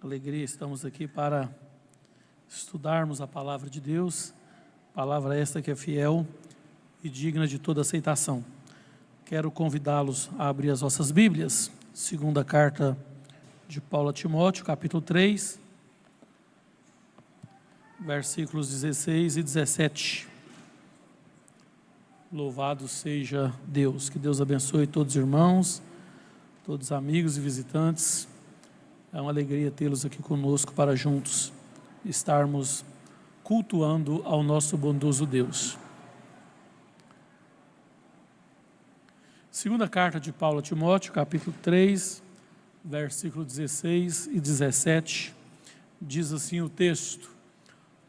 Alegria, estamos aqui para estudarmos a palavra de Deus, palavra esta que é fiel e digna de toda aceitação. Quero convidá-los a abrir as vossas Bíblias, segunda carta de Paulo a Timóteo, capítulo 3, versículos 16 e 17. Louvado seja Deus, que Deus abençoe todos os irmãos, todos os amigos e visitantes. É uma alegria tê-los aqui conosco para juntos estarmos cultuando ao nosso bondoso Deus. Segunda carta de Paulo a Timóteo, capítulo 3, versículo 16 e 17, diz assim o texto: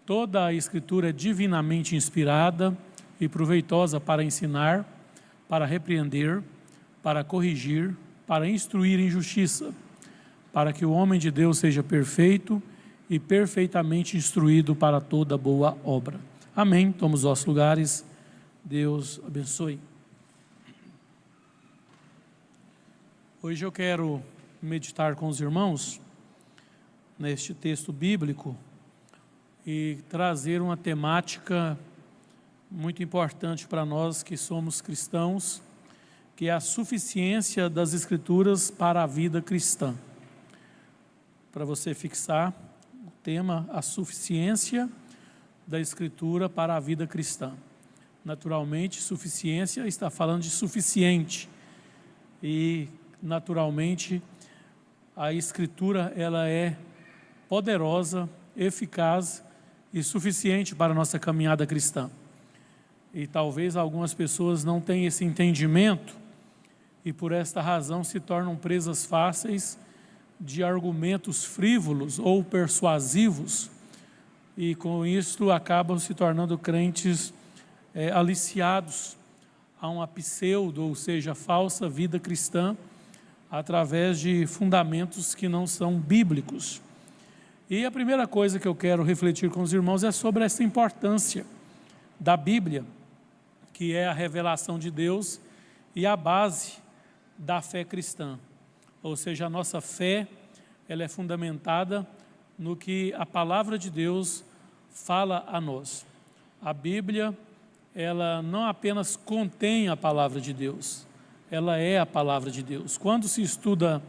toda a Escritura é divinamente inspirada e proveitosa para ensinar, para repreender, para corrigir, para instruir em justiça, para que o homem de Deus seja perfeito e perfeitamente instruído para toda boa obra. Amém. Toma os vossos lugares. Deus abençoe. Hoje eu quero meditar com os irmãos neste texto bíblico e trazer uma temática muito importante para nós que somos cristãos, que é a suficiência das Escrituras para a vida cristã. Para você fixar o tema, a suficiência da Escritura para a vida cristã. Naturalmente, suficiência está falando de suficiente. E, naturalmente, a Escritura ela é poderosa, eficaz e suficiente para a nossa caminhada cristã. E talvez algumas pessoas não tenham esse entendimento e, por esta razão, se tornam presas fáceis de argumentos frívolos ou persuasivos, e com isso acabam se tornando crentes aliciados a uma pseudo, ou seja, falsa vida cristã, através de fundamentos que não são bíblicos. E a primeira coisa que eu quero refletir com os irmãos é sobre essa importância da Bíblia, que é a revelação de Deus e a base da fé cristã. Ou seja, a nossa fé, ela é fundamentada no que a palavra de Deus fala a nós. A Bíblia, ela não apenas contém a palavra de Deus, ela é a palavra de Deus. Quando se estuda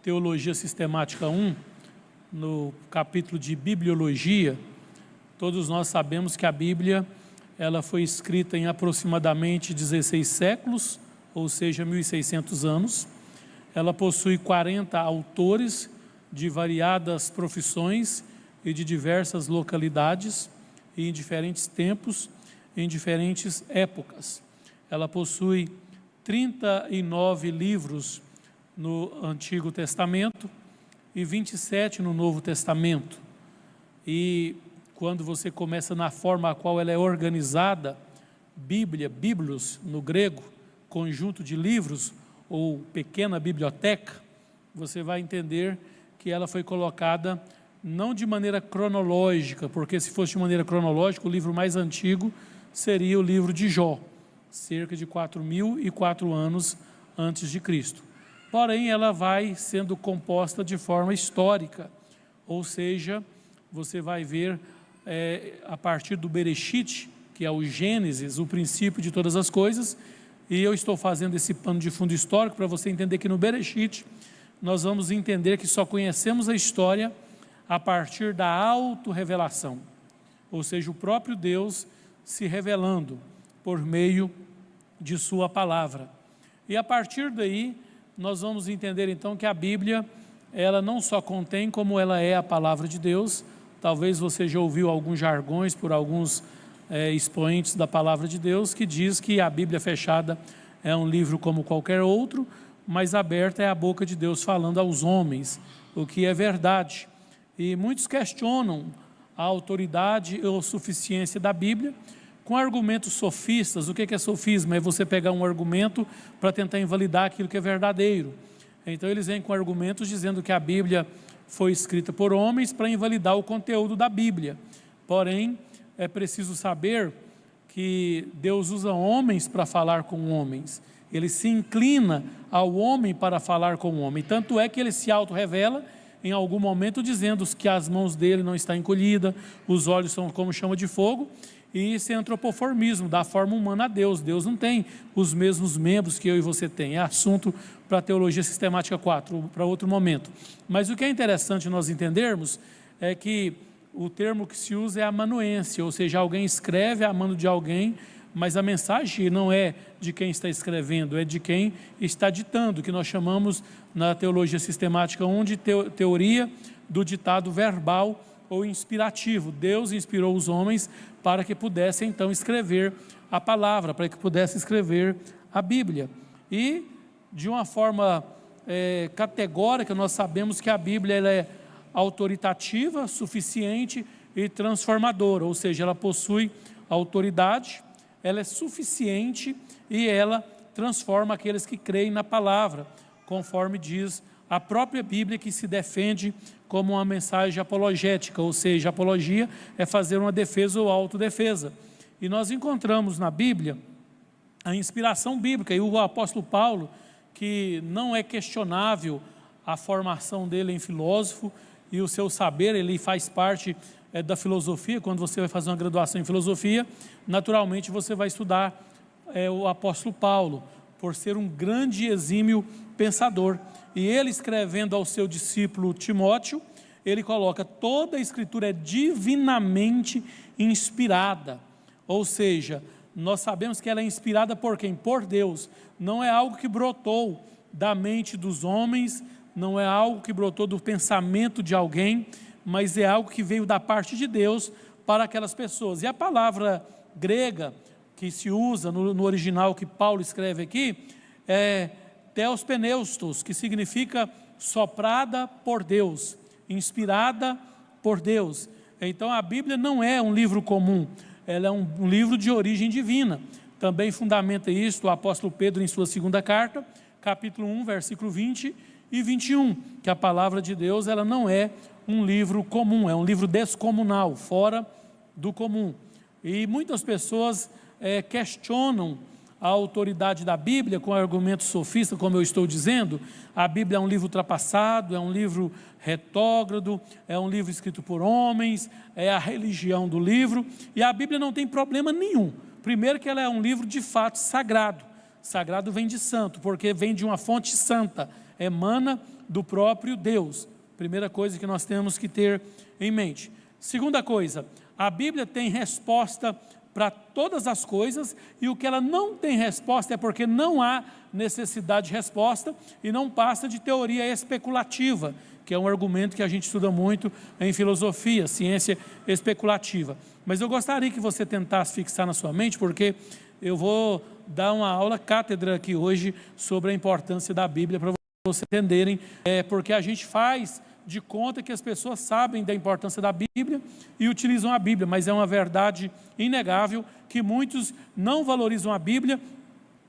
Teologia Sistemática 1, no capítulo de Bibliologia, todos nós sabemos que a Bíblia, ela foi escrita em aproximadamente 16 séculos, ou seja, 1.600 anos. Ela possui 40 autores de variadas profissões e de diversas localidades e em diferentes tempos, em diferentes épocas. Ela possui 39 livros no Antigo Testamento e 27 no Novo Testamento. E quando você começa na forma a qual ela é organizada, Bíblia, biblos no grego, conjunto de livros ou pequena biblioteca, você vai entender que ela foi colocada não de maneira cronológica, porque se fosse de maneira cronológica, o livro mais antigo seria o livro de Jó, cerca de 4.004 anos antes de Cristo. Porém, ela vai sendo composta de forma histórica, ou seja, você vai ver a partir do Bereshit, que é o Gênesis, o princípio de todas as coisas. E eu estou fazendo esse pano de fundo histórico para você entender que no Bereshit nós vamos entender que só conhecemos a história a partir da autorrevelação, ou seja, o próprio Deus se revelando por meio de sua palavra. E a partir daí nós vamos entender então que a Bíblia, ela não só contém, como ela é a palavra de Deus. Talvez você já ouviu alguns jargões por alguns expoentes da palavra de Deus, que diz que a Bíblia fechada é um livro como qualquer outro, mas aberta é a boca de Deus falando aos homens, o que é verdade. E muitos questionam a autoridade ou suficiência da Bíblia com argumentos sofistas. O que é sofisma? É você pegar um argumento para tentar invalidar aquilo que é verdadeiro. Então eles vêm com argumentos dizendo que a Bíblia foi escrita por homens para invalidar o conteúdo da Bíblia. Porém, é preciso saber que Deus usa homens para falar com homens. Ele se inclina ao homem para falar com o homem. Tanto é que ele se auto-revela em algum momento dizendo que as mãos dele não estão encolhidas, os olhos são como chama de fogo, e isso é antropoformismo, da forma humana a Deus. Deus não tem os mesmos membros que eu e você tem, é assunto para a Teologia Sistemática 4, para outro momento. Mas o que é interessante nós entendermos é que o termo que se usa é amanuense, ou seja, alguém escreve a mano de alguém, mas a mensagem não é de quem está escrevendo, é de quem está ditando, que nós chamamos na Teologia Sistemática 1 de teoria do ditado verbal ou inspirativo. Deus inspirou os homens para que pudessem então escrever a palavra, para que pudessem escrever a Bíblia. E de uma forma categórica nós sabemos que a Bíblia ela é autoritativa, suficiente e transformadora, ou seja, ela possui autoridade, ela é suficiente e ela transforma aqueles que creem na palavra, conforme diz a própria Bíblia, que se defende como uma mensagem apologética, ou seja, apologia é fazer uma defesa ou autodefesa. E nós encontramos na Bíblia a inspiração bíblica, e o apóstolo Paulo, que não é questionável a formação dele em filósofo e o seu saber, ele faz parte da filosofia. Quando você vai fazer uma graduação em filosofia, naturalmente você vai estudar o apóstolo Paulo, por ser um grande e exímio pensador. E ele, escrevendo ao seu discípulo Timóteo, ele coloca: toda a escritura é divinamente inspirada, ou seja, nós sabemos que ela é inspirada por quem? Por Deus. Não é algo que brotou da mente dos homens, não é algo que brotou do pensamento de alguém, mas é algo que veio da parte de Deus para aquelas pessoas. E a palavra grega que se usa no original que Paulo escreve aqui é Theos Pneustos, que significa soprada por Deus, inspirada por Deus. Então a Bíblia não é um livro comum, ela é um livro de origem divina. Também fundamenta isso o apóstolo Pedro em sua segunda carta, capítulo 1, versículo 20 e 21, que a palavra de Deus ela não é um livro comum, é um livro descomunal, fora do comum. E muitas pessoas questionam a autoridade da Bíblia com argumentos sofistas, como eu estou dizendo. A Bíblia é um livro ultrapassado, é um livro retrógrado, é um livro escrito por homens, é a religião do livro, e a Bíblia não tem problema nenhum. Primeiro que ela é um livro de fato sagrado. Sagrado vem de santo, porque vem de uma fonte santa, emana do próprio Deus. Primeira coisa que nós temos que ter em mente. Segunda coisa, a Bíblia tem resposta para todas as coisas, e o que ela não tem resposta é porque não há necessidade de resposta e não passa de teoria especulativa, que é um argumento que a gente estuda muito em filosofia, ciência especulativa. Mas eu gostaria que você tentasse fixar na sua mente, porque eu vou dar uma aula cátedra aqui hoje sobre a importância da Bíblia, para vocês entenderem, porque a gente faz de conta que as pessoas sabem da importância da Bíblia e utilizam a Bíblia, mas é uma verdade inegável que muitos não valorizam a Bíblia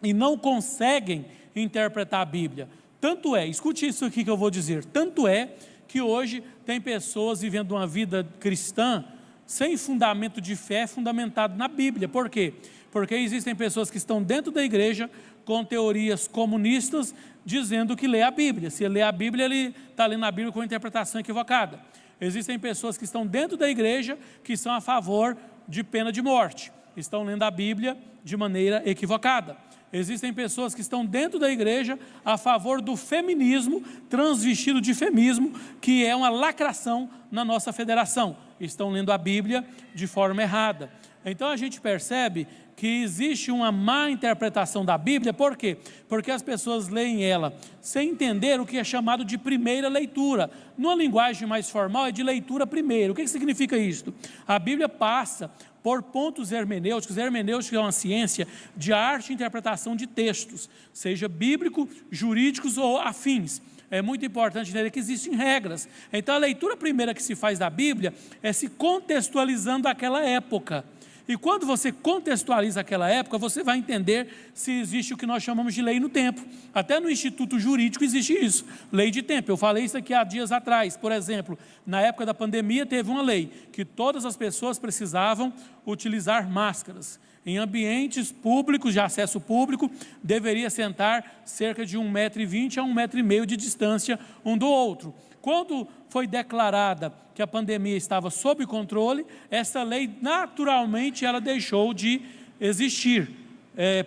e não conseguem interpretar a Bíblia. Tanto é, escute isso aqui que eu vou dizer, tanto é que hoje tem pessoas vivendo uma vida cristã sem fundamento de fé fundamentado na Bíblia. Por quê? Porque existem pessoas que estão dentro da igreja com teorias comunistas, dizendo que lê a Bíblia. Se lê a Bíblia, ele está lendo a Bíblia com interpretação equivocada. Existem pessoas que estão dentro da igreja, que são a favor de pena de morte. Estão lendo a Bíblia de maneira equivocada. Existem pessoas que estão dentro da igreja a favor do feminismo, transvestido de feminismo, que é uma lacração na nossa federação. Estão lendo a Bíblia de forma errada. Então a gente percebe que existe uma má interpretação da Bíblia. Por quê? Porque as pessoas leem ela sem entender o que é chamado de primeira leitura. Numa linguagem mais formal é de leitura primeira. O que significa isso? A Bíblia passa por pontos hermenêuticos. Hermenêutica é uma ciência de arte e interpretação de textos, seja bíblico, jurídicos ou afins. É muito importante entender que existem regras. Então a leitura primeira que se faz da Bíblia é se contextualizando aquela época. E quando você contextualiza aquela época, você vai entender se existe o que nós chamamos de lei no tempo. Até no Instituto Jurídico existe isso, lei de tempo. Eu falei isso aqui há dias atrás. Por exemplo, na época da pandemia teve uma lei que todas as pessoas precisavam utilizar máscaras. Em ambientes públicos, de acesso público, deveria sentar cerca de 1,20 m a 1,5 m de distância um do outro. Quando foi declarada que a pandemia estava sob controle, essa lei naturalmente ela deixou de existir,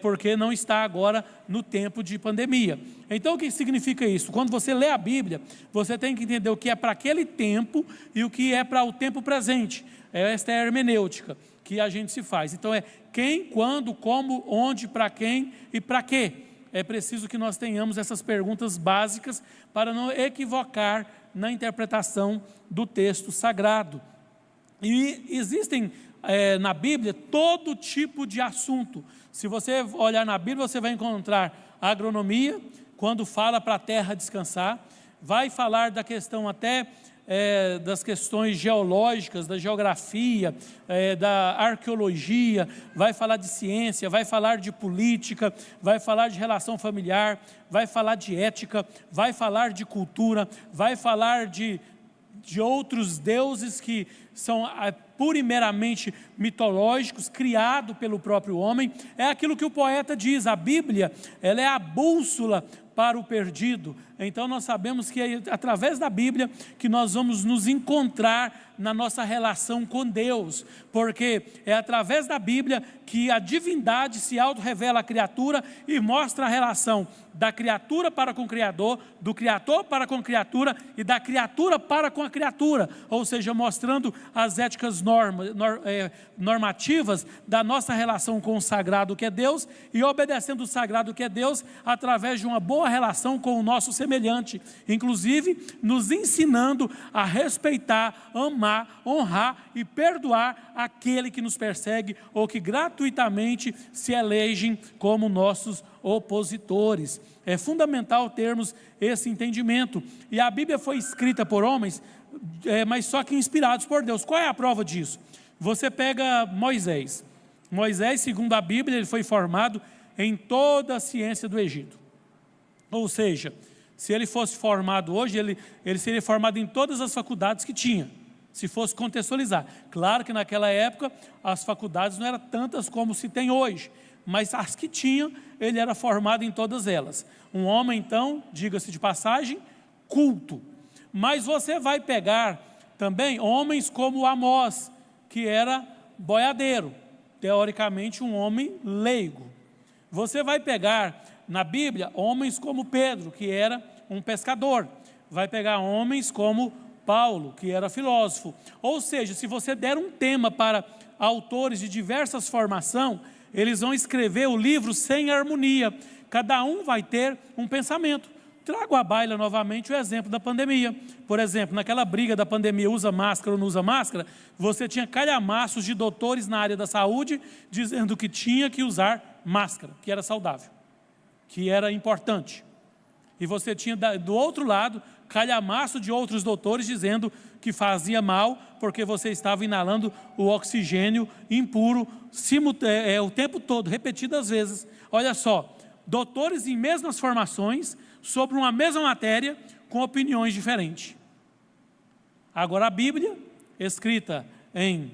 porque não está agora no tempo de pandemia. Então o que significa isso? Quando você lê a Bíblia, você tem que entender o que é para aquele tempo e o que é para o tempo presente. Esta é a hermenêutica que a gente se faz. Então é quem, quando, como, onde, para quem e para quê. É preciso que nós tenhamos essas perguntas básicas para não equivocar na interpretação do texto sagrado. E existem na Bíblia todo tipo de assunto. Se você olhar na Bíblia, você vai encontrar agronomia, quando fala para a terra descansar, vai falar da questão até das questões geológicas, da geografia, da arqueologia, vai falar de ciência, vai falar de política, vai falar de relação familiar, vai falar de ética, vai falar de cultura, vai falar de outros deuses que são pura e meramente mitológicos, criado pelo próprio homem. É aquilo que o poeta diz, a Bíblia, ela é a bússola para o perdido. Então nós sabemos que é através da Bíblia que nós vamos nos encontrar na nossa relação com Deus, porque é através da Bíblia que a divindade se auto-revela à criatura e mostra a relação da criatura para com o Criador, do Criador para com a criatura e da criatura para com a criatura, ou seja, mostrando as éticas normativas da nossa relação com o sagrado que é Deus e obedecendo o sagrado que é Deus através de uma boa relação com o nosso semelhante, inclusive nos ensinando a respeitar, amar, honrar e perdoar aquele que nos persegue ou que gratuitamente se elegem como nossos opositores. É fundamental termos esse entendimento. E a Bíblia foi escrita por homens, mas só que inspirados por Deus. Qual é a prova disso? Você pega Moisés. Moisés, segundo a Bíblia, ele foi formado em toda a ciência do Egito. Ou seja, se ele fosse formado hoje, ele seria formado em todas as faculdades que tinha, se fosse contextualizar. Claro que naquela época as faculdades não eram tantas como se tem hoje, mas as que tinham, ele era formado em todas elas. Um homem, então, diga-se de passagem, culto. Mas você vai pegar também homens como Amós, que era boiadeiro, teoricamente um homem leigo. Você vai pegar na Bíblia homens como Pedro, que era um pescador. Vai pegar homens como Paulo, que era filósofo. Ou seja, se você der um tema para autores de diversas formações, eles vão escrever o livro sem harmonia. Cada um vai ter um pensamento. Trago à baila novamente o exemplo da pandemia. Por exemplo, naquela briga da pandemia, usa máscara ou não usa máscara, você tinha calhamaços de doutores na área da saúde dizendo que tinha que usar máscara, que era saudável, que era importante. E você tinha do outro lado calhamaço de outros doutores dizendo que fazia mal porque você estava inalando o oxigênio impuro o tempo todo, repetidas vezes. Olha só, doutores em mesmas formações sobre uma mesma matéria com opiniões diferentes. Agora a Bíblia, escrita em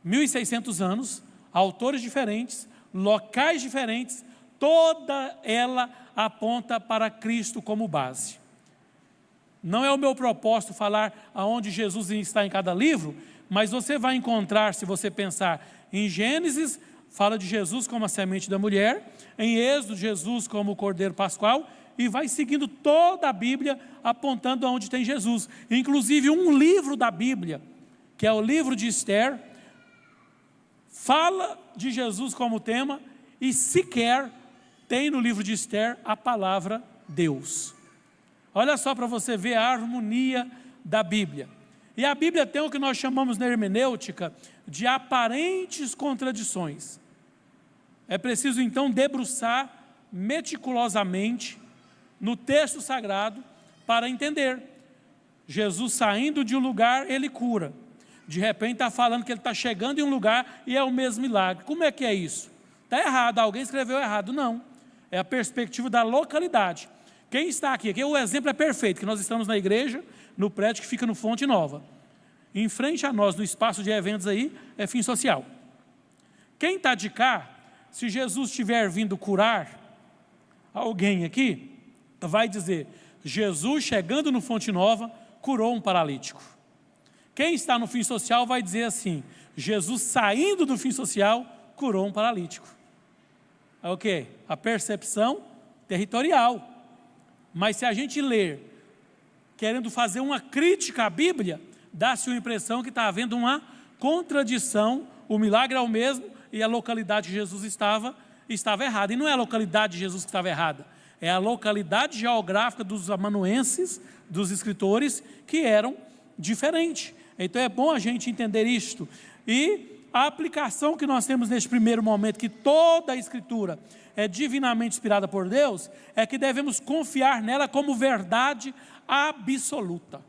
1600 anos, autores diferentes, locais diferentes, toda ela aponta para Cristo como base. Não é o meu propósito falar aonde Jesus está em cada livro, mas você vai encontrar, se você pensar em Gênesis, fala de Jesus como a semente da mulher, em Êxodo, Jesus como o Cordeiro Pascual, e vai seguindo toda a Bíblia apontando aonde tem Jesus. Inclusive um livro da Bíblia, que é o livro de Esther, fala de Jesus como tema e sequer tem no livro de Esther a palavra Deus. Olha só para você ver a harmonia da Bíblia. E a Bíblia tem o que nós chamamos na hermenêutica de aparentes contradições. É preciso então debruçar meticulosamente no texto sagrado para entender. Jesus saindo de um lugar, ele cura. De repente está falando que ele está chegando em um lugar e é o mesmo milagre. Como é que é isso? Está errado, alguém escreveu errado. Não, é a perspectiva da localidade. Quem está aqui? Aqui o exemplo é perfeito, que nós estamos na igreja, no prédio que fica no Fonte Nova. Em frente a nós, no espaço de eventos aí, é Fim Social. Quem está de cá, se Jesus estiver vindo curar alguém aqui, vai dizer, Jesus chegando no Fonte Nova, curou um paralítico. Quem está no fim social vai dizer assim: Jesus, saindo do fim social, curou um paralítico. É o quê? A percepção territorial. Mas se a gente ler, querendo fazer uma crítica à Bíblia, dá-se a impressão que está havendo uma contradição. O milagre é o mesmo e a localidade de Jesus estava errada. E não é a localidade de Jesus que estava errada, é a localidade geográfica dos amanuenses, dos escritores, que eram diferentes. Então é bom a gente entender isto. E a aplicação que nós temos neste primeiro momento, que toda a Escritura é divinamente inspirada por Deus, é que devemos confiar nela como verdade absoluta.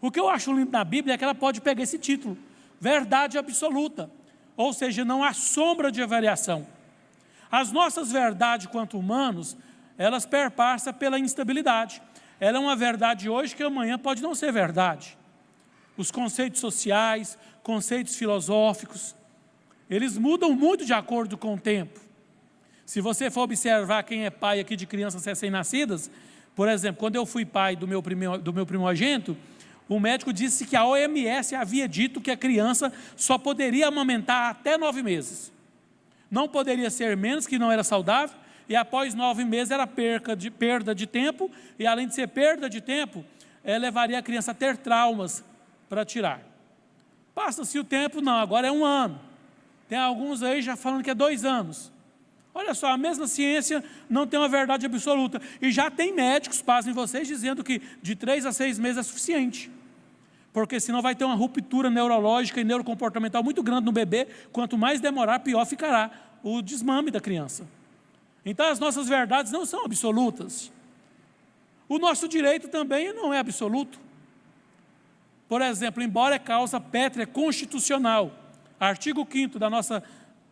O que eu acho lindo na Bíblia é que ela pode pegar esse título, verdade absoluta, ou seja, não há sombra de variação. As nossas verdades quanto humanos, elas perpassam pela instabilidade. Ela é uma verdade hoje que amanhã pode não ser verdade. Os conceitos sociais, conceitos filosóficos, eles mudam muito de acordo com o tempo. Se você for observar quem é pai aqui de crianças recém-nascidas, por exemplo, quando eu fui pai do meu primogênito, o médico disse que a OMS havia dito que a criança só poderia amamentar até 9 meses. Não poderia ser menos, que não era saudável, e após 9 meses era perda de tempo, e além de ser perda de tempo, levaria a criança a ter traumas para tirar. Passa-se o tempo, não, agora é 1 ano. Tem alguns aí já falando que é 2 anos. Olha só, a mesma ciência não tem uma verdade absoluta. E já tem médicos, pasmem vocês, dizendo que de 3 a 6 meses é suficiente. Porque senão vai ter uma ruptura neurológica e neurocomportamental muito grande no bebê. Quanto mais demorar, pior ficará o desmame da criança. Então as nossas verdades não são absolutas. O nosso direito também não é absoluto. Por exemplo, embora é causa pétrea constitucional, artigo 5º da nossa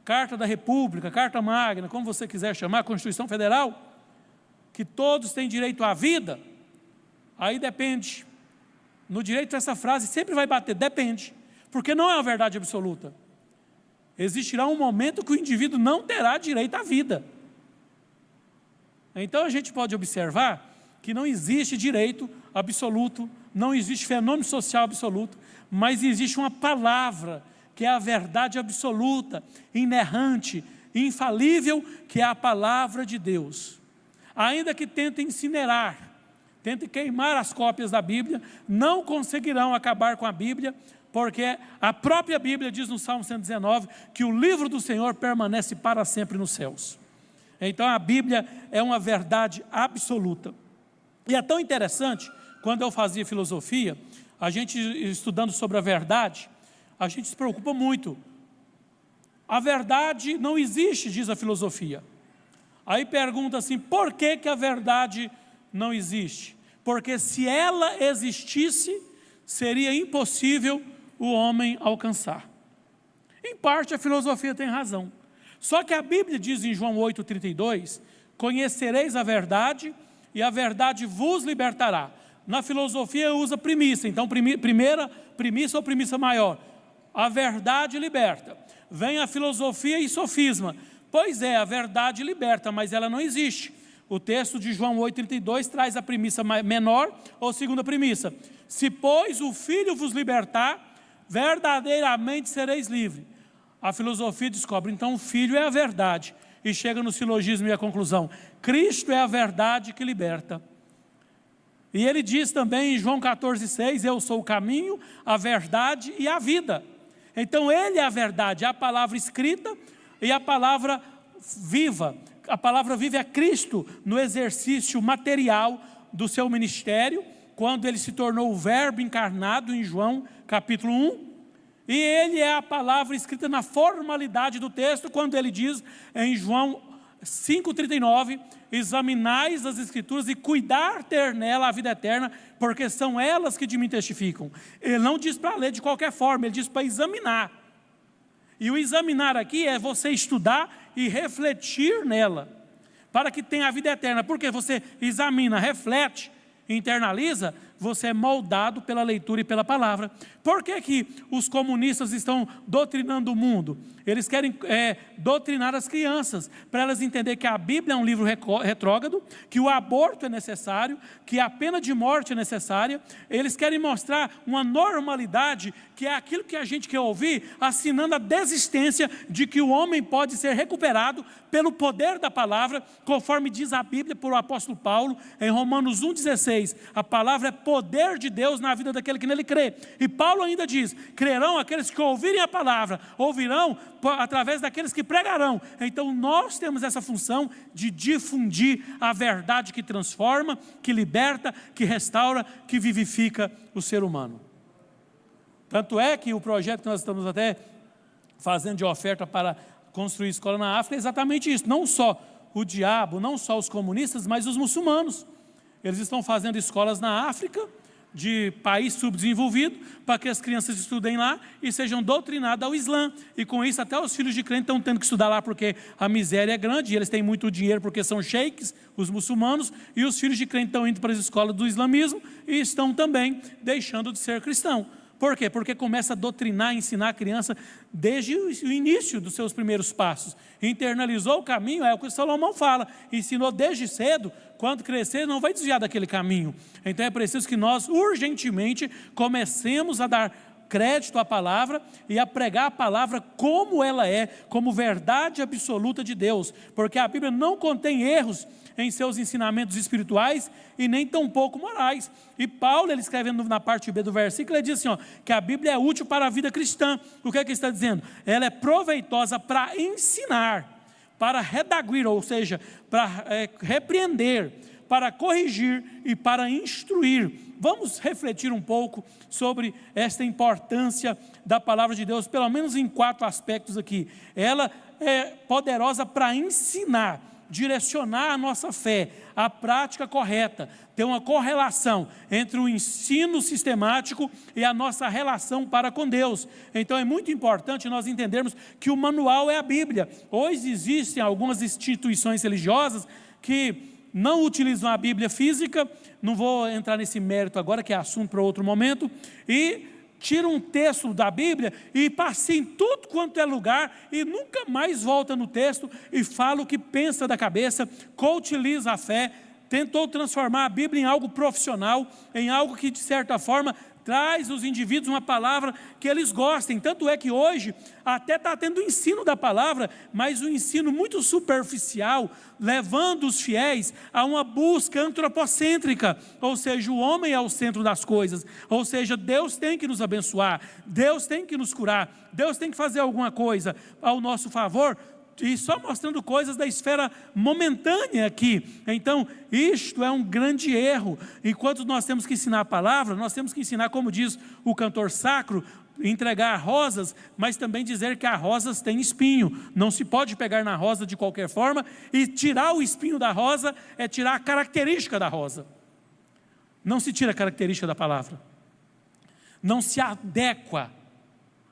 Carta da República, Carta Magna, como você quiser chamar, Constituição Federal, que todos têm direito à vida, aí depende. No direito essa frase sempre vai bater, depende, porque não é uma verdade absoluta. Existirá um momento que o indivíduo não terá direito à vida. Então a gente pode observar que não existe direito absoluto, não existe fenômeno social absoluto, mas existe uma palavra que é a verdade absoluta, inerrante, infalível, que é a palavra de Deus. Ainda que tentem incinerar, tentem queimar as cópias da Bíblia, não conseguirão acabar com a Bíblia, porque a própria Bíblia diz no Salmo 119 que o livro do Senhor permanece para sempre nos céus. Então a Bíblia é uma verdade absoluta. E é tão interessante, quando eu fazia filosofia, a gente estudando sobre a verdade, a gente se preocupa muito. A verdade não existe, diz a filosofia. Aí pergunta assim, por que a verdade não existe? Porque se ela existisse, seria impossível o homem alcançar. Em parte a filosofia tem razão. Só que a Bíblia diz em João 8,32, conhecereis a verdade e a verdade vos libertará. Na filosofia usa premissa, então primeira premissa ou premissa maior. A verdade liberta. Vem a filosofia e sofisma. Pois é, a verdade liberta, mas ela não existe. O texto de João 8,32 traz a premissa menor ou segunda premissa. Se, pois, o Filho vos libertar, verdadeiramente sereis livres. A filosofia descobre, então, o Filho é a verdade. E chega no silogismo e a conclusão. Cristo é a verdade que liberta. E ele diz também em João 14,6, eu sou o caminho, a verdade e a vida. Então ele é a verdade, a palavra escrita e a palavra viva. A palavra viva é Cristo no exercício material do seu ministério, quando ele se tornou o verbo encarnado em João capítulo 1. E ele é a palavra escrita na formalidade do texto, quando ele diz em João 5,39, examinais as Escrituras e cuidar ter nela a vida eterna, porque são elas que de mim testificam. Ele não diz para ler de qualquer forma, ele diz para examinar. E o examinar aqui é você estudar e refletir nela, para que tenha a vida eterna. Porque você examina, reflete, internaliza, você é moldado pela leitura e pela palavra. Por que que os comunistas estão doutrinando o mundo? Eles querem doutrinar as crianças, para elas entenderem que a Bíblia é um livro retrógrado, que o aborto é necessário, que a pena de morte é necessária. Eles querem mostrar uma normalidade, que é aquilo que a gente quer ouvir, assinando a desistência de que o homem pode ser recuperado pelo poder da palavra, conforme diz a Bíblia por o apóstolo Paulo, em Romanos 1,16, a palavra é poder de Deus na vida daquele que nele crê. E Paulo ainda diz, crerão aqueles que ouvirem a palavra, ouvirão através daqueles que pregarão. Então nós temos essa função de difundir a verdade que transforma, que liberta, que restaura, que vivifica o ser humano. Tanto é que o projeto que nós estamos até fazendo de oferta para construir escola na África é exatamente isso. Não só o diabo, não só os comunistas, mas os muçulmanos. Eles estão fazendo escolas na África, de país subdesenvolvido, para que as crianças estudem lá e sejam doutrinadas ao Islã. E com isso até os filhos de crente estão tendo que estudar lá, porque a miséria é grande, e eles têm muito dinheiro porque são sheiks, os muçulmanos, e os filhos de crente estão indo para as escolas do islamismo e estão também deixando de ser cristão. Por quê? Porque começa a doutrinar, ensinar a criança desde o início dos seus primeiros passos. Internalizou o caminho, é o que Salomão fala, ensinou desde cedo, quando crescer não vai desviar daquele caminho. Então é preciso que nós urgentemente comecemos a dar crédito à palavra e a pregar a palavra como ela é, como verdade absoluta de Deus, porque a Bíblia não contém erros em seus ensinamentos espirituais e nem tampouco morais. E Paulo, ele escrevendo na parte B do versículo, ele diz assim, que a Bíblia é útil para a vida cristã. O que é que ele está dizendo? Ela é proveitosa para ensinar, para redaguir, ou seja, para repreender, para corrigir e para instruir. Vamos refletir um pouco sobre esta importância da palavra de Deus, pelo menos em 4 aspectos aqui. Ela é poderosa para ensinar, direcionar a nossa fé, a prática correta, ter uma correlação entre o ensino sistemático e a nossa relação para com Deus. Então é muito importante nós entendermos que o manual é a Bíblia. Hoje existem algumas instituições religiosas que não utilizam a Bíblia física, não vou entrar nesse mérito agora, que é assunto para outro momento, e tira um texto da Bíblia e passa em tudo quanto é lugar e nunca mais volta no texto e fala o que pensa da cabeça, coutiliza a fé, tentou transformar a Bíblia em algo profissional, em algo que de certa forma traz aos indivíduos uma palavra que eles gostem. Tanto é que hoje até está tendo ensino da palavra, mas um ensino muito superficial, levando os fiéis a uma busca antropocêntrica, ou seja, o homem é o centro das coisas, ou seja, Deus tem que nos abençoar, Deus tem que nos curar, Deus tem que fazer alguma coisa ao nosso favor, e só mostrando coisas da esfera momentânea aqui. Então isto é um grande erro. Enquanto nós temos que ensinar a palavra, nós temos que ensinar, como diz o cantor sacro, entregar rosas, mas também dizer que as rosas têm espinho. Não se pode pegar na rosa de qualquer forma, e tirar o espinho da rosa é tirar a característica da rosa. Não se tira a característica da palavra, não se adequa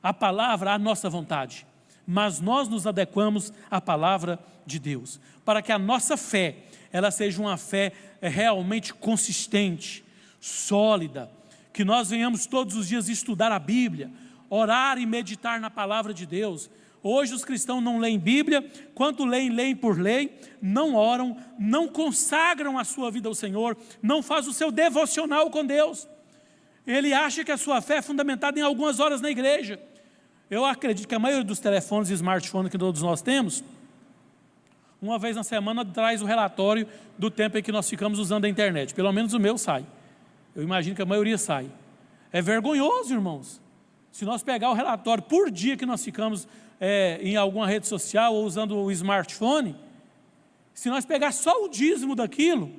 a palavra à nossa vontade, mas nós nos adequamos à palavra de Deus, para que a nossa fé, ela seja uma fé realmente consistente, sólida, que nós venhamos todos os dias estudar a Bíblia, orar e meditar na palavra de Deus. Hoje os cristãos não leem Bíblia, quanto leem por lei, não oram, não consagram a sua vida ao Senhor, não faz o seu devocional com Deus. Ele acha que a sua fé é fundamentada em algumas horas na igreja. Eu acredito que a maioria dos telefones e smartphones que todos nós temos, uma vez na semana traz o relatório do tempo em que nós ficamos usando a internet. Pelo menos o meu sai. Eu imagino que a maioria sai. É vergonhoso, irmãos. Se nós pegar o relatório por dia que nós ficamos em alguma rede social ou usando o smartphone, se nós pegar só o dízimo daquilo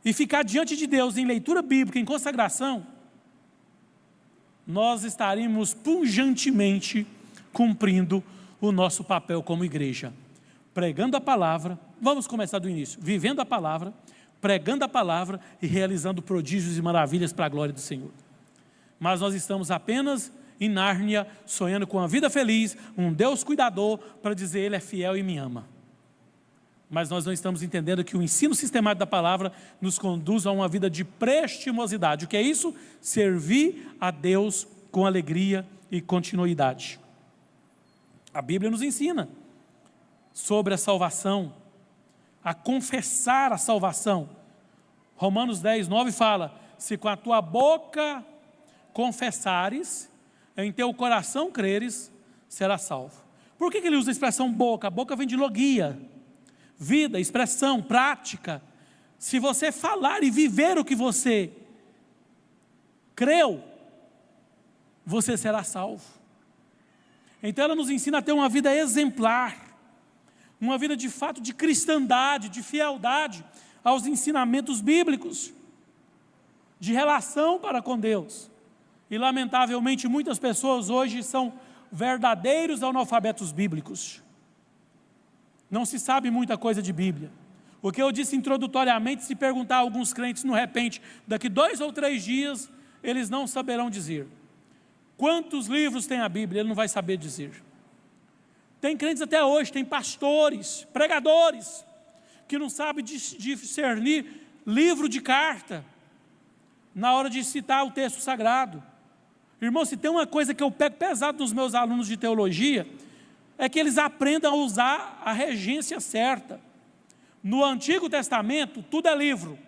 e ficar diante de Deus em leitura bíblica, em consagração, nós estaríamos pujantemente cumprindo o nosso papel como igreja, pregando a palavra. Vamos começar do início, vivendo a palavra, pregando a palavra e realizando prodígios e maravilhas para a glória do Senhor. Mas nós estamos apenas em Nárnia, sonhando com uma vida feliz, um Deus cuidador, para dizer Ele é fiel e me ama. Mas nós não estamos entendendo que o ensino sistemático da palavra nos conduz a uma vida de prestimosidade. O que é isso? Servir a Deus com alegria e continuidade. A Bíblia nos ensina sobre a salvação, a confessar a salvação. Romanos 10, 9 fala: se com a tua boca confessares, em teu coração creres, será salvo. Por que ele usa a expressão boca? A boca vem de logia, vida, expressão, prática. Se você falar e viver o que você creu, você será salvo. Então ela nos ensina a ter uma vida exemplar, uma vida de fato de cristandade, de fialdade aos ensinamentos bíblicos, de relação para com Deus. E lamentavelmente muitas pessoas hoje são verdadeiros analfabetos bíblicos. Não se sabe muita coisa de Bíblia. O que eu disse introdutoriamente, se perguntar a alguns crentes no repente, daqui 2 ou 3 dias, eles não saberão dizer. Quantos livros tem a Bíblia? Ele não vai saber dizer. Tem crentes até hoje, tem pastores, pregadores, que não sabem discernir livro de carta, na hora de citar o texto sagrado. Irmão, se tem uma coisa que eu pego pesado nos meus alunos de teologia, é que eles aprendam a usar a regência certa. No Antigo Testamento, tudo é livro.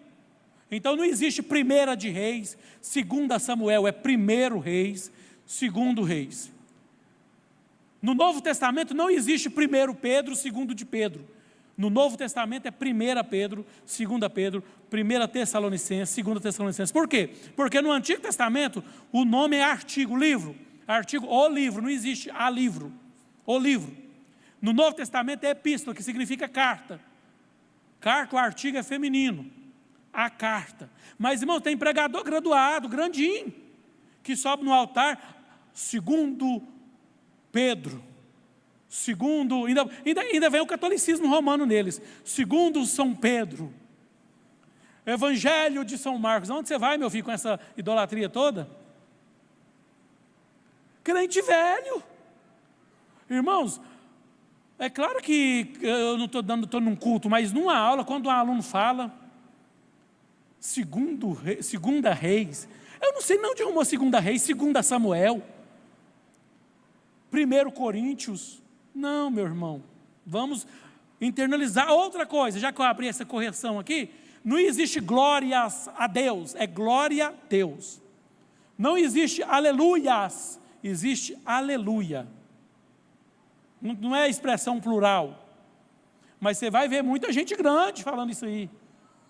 Então não existe 1 de Reis, 2 Samuel, é 1 Reis, 2 Reis. No Novo Testamento não existe 1 Pedro, 2 de Pedro. No Novo Testamento é 1 Pedro, 2 Pedro, 1 Tessalonicenses, 2 Tessalonicenses. Por quê? Porque no Antigo Testamento o nome é artigo, livro. Artigo, o livro, não existe a livro. O livro. No Novo Testamento é epístola, que significa carta. Carta, o artigo é feminino. A carta. Mas, irmão, tem pregador graduado, grandinho, que sobe no altar, 2 Pedro. Ainda vem o catolicismo romano neles. 2 São Pedro. Evangelho de São Marcos. Onde você vai, meu filho, com essa idolatria toda? Crente velho. Irmãos, é claro que eu não estou num culto, mas numa aula, quando um aluno fala, 2 Reis, eu não sei não de arrumou 2 Reis, 2 Samuel, 1 Coríntios, não, meu irmão, vamos internalizar outra coisa, já que eu abri essa correção aqui, não existe glórias a Deus, é glória a Deus, não existe aleluias, existe aleluia. Não é expressão plural, mas você vai ver muita gente grande falando isso aí.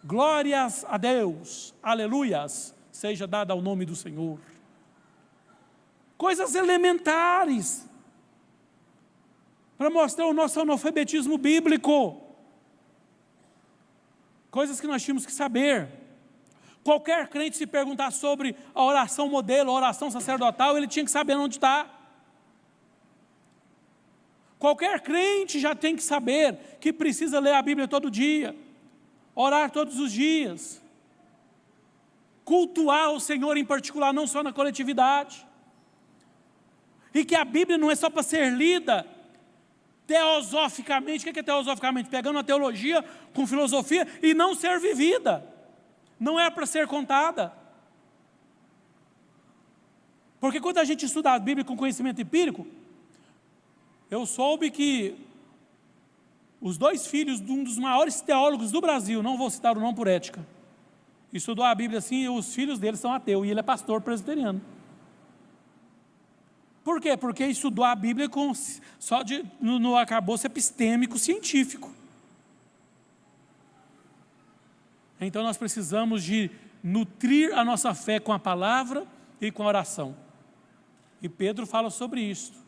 Glórias a Deus, aleluias, seja dada ao nome do Senhor. Coisas elementares, para mostrar o nosso analfabetismo bíblico. Coisas que nós tínhamos que saber. Qualquer crente se perguntar sobre a oração modelo, a oração sacerdotal, ele tinha que saber onde está. Qualquer crente já tem que saber que precisa ler a Bíblia todo dia, orar todos os dias, cultuar o Senhor em particular, não só na coletividade, e que a Bíblia não é só para ser lida teosoficamente. O que é teosoficamente? Pegando a teologia com filosofia e não ser vivida, não é para ser contada. Porque quando a gente estuda a Bíblia com conhecimento empírico, eu soube que os 2 filhos de um dos maiores teólogos do Brasil, não vou citar o nome por ética, estudou a Bíblia assim, e os filhos dele são ateus, e ele é pastor presbiteriano. Por quê? Porque estudou a Bíblia no arcabouço epistêmico científico. Então nós precisamos de nutrir a nossa fé com a palavra e com a oração. E Pedro fala sobre isso.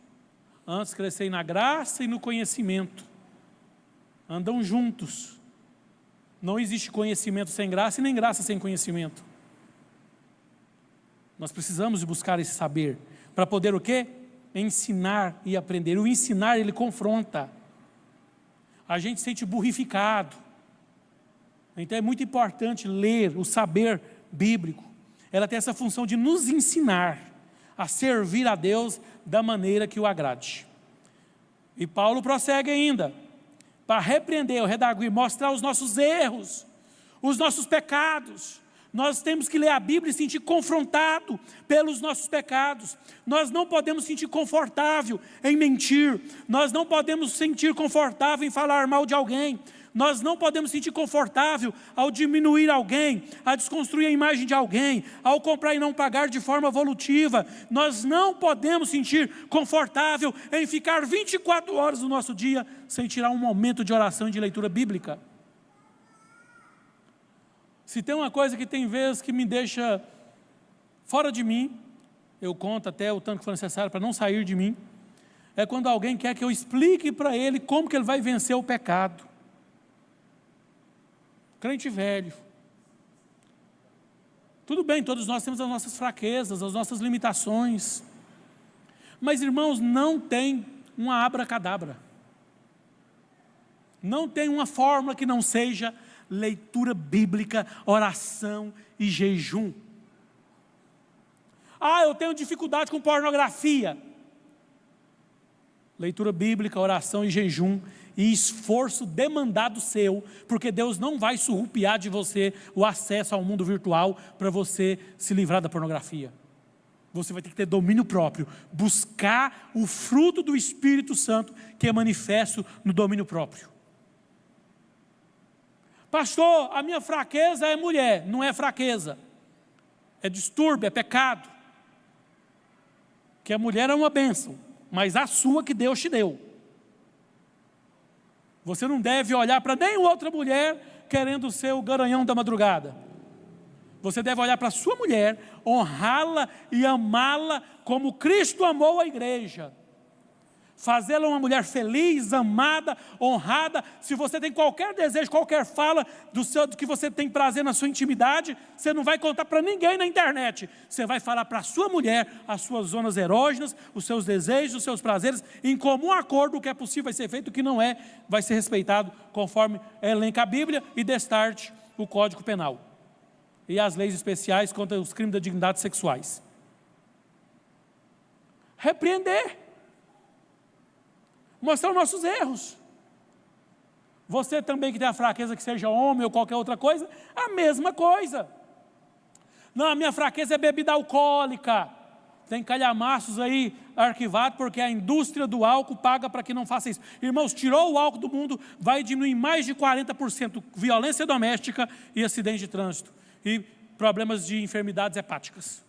Antes crescei na graça e no conhecimento. Andam juntos. Não existe conhecimento sem graça e nem graça sem conhecimento. Nós precisamos de buscar esse saber para poder o quê? Ensinar e aprender. O ensinar, ele confronta. A gente se sente burrificado. Então é muito importante ler o saber bíblico. Ela tem essa função de nos ensinar a servir a Deus da maneira que o agrade. E Paulo prossegue ainda. para repreender, redarguir, mostrar os nossos erros, os nossos pecados. Nós temos que ler a Bíblia e sentir confrontado pelos nossos pecados. Nós não podemos sentir confortável em mentir. Nós não podemos sentir confortável em falar mal de alguém. Nós não podemos sentir confortável ao diminuir alguém, a desconstruir a imagem de alguém, ao comprar e não pagar de forma volutiva. Nós não podemos sentir confortável em ficar 24 horas do nosso dia sem tirar um momento de oração e de leitura bíblica. Se tem uma coisa que tem vezes que me deixa fora de mim, eu conto até o tanto que for necessário para não sair de mim, é quando alguém quer que eu explique para ele como que ele vai vencer o pecado. Crente velho. Tudo bem, todos nós temos as nossas fraquezas, as nossas limitações. Mas, irmãos, não tem uma abracadabra. Não tem uma fórmula que não seja leitura bíblica, oração e jejum. Ah, eu tenho dificuldade com pornografia. Leitura bíblica, oração e jejum e esforço demandado seu, porque Deus não vai surrupiar de você o acesso ao mundo virtual para você se livrar da pornografia. Você vai ter que ter domínio próprio, buscar o fruto do Espírito Santo que é manifesto no domínio próprio. Pastor, a minha fraqueza é mulher. Não é fraqueza, é distúrbio, é pecado. Que a mulher é uma bênção, mas a sua que Deus te deu. Você não deve olhar para nenhuma outra mulher querendo ser o garanhão da madrugada. Você deve olhar para a sua mulher, honrá-la e amá-la como Cristo amou a igreja. Fazê-la uma mulher feliz, amada, honrada. Se você tem qualquer desejo, qualquer fala do que você tem prazer na sua intimidade, você não vai contar para ninguém na internet. Você vai falar para a sua mulher as suas zonas erógenas, os seus desejos, os seus prazeres, em comum acordo o que é possível vai ser feito, o que não é, vai ser respeitado, conforme elenca a Bíblia e destarte o Código Penal e as leis especiais contra os crimes da dignidade sexuais. Repreender. Mostrar os nossos erros. Você também que tem a fraqueza que seja homem ou qualquer outra coisa, a mesma coisa. Não, a minha fraqueza é bebida alcoólica. Tem calhamaços aí arquivados porque a indústria do álcool paga para que não faça isso. Irmãos, tirou o álcool do mundo, vai diminuir mais de 40% violência doméstica e acidentes de trânsito. E problemas de enfermidades hepáticas.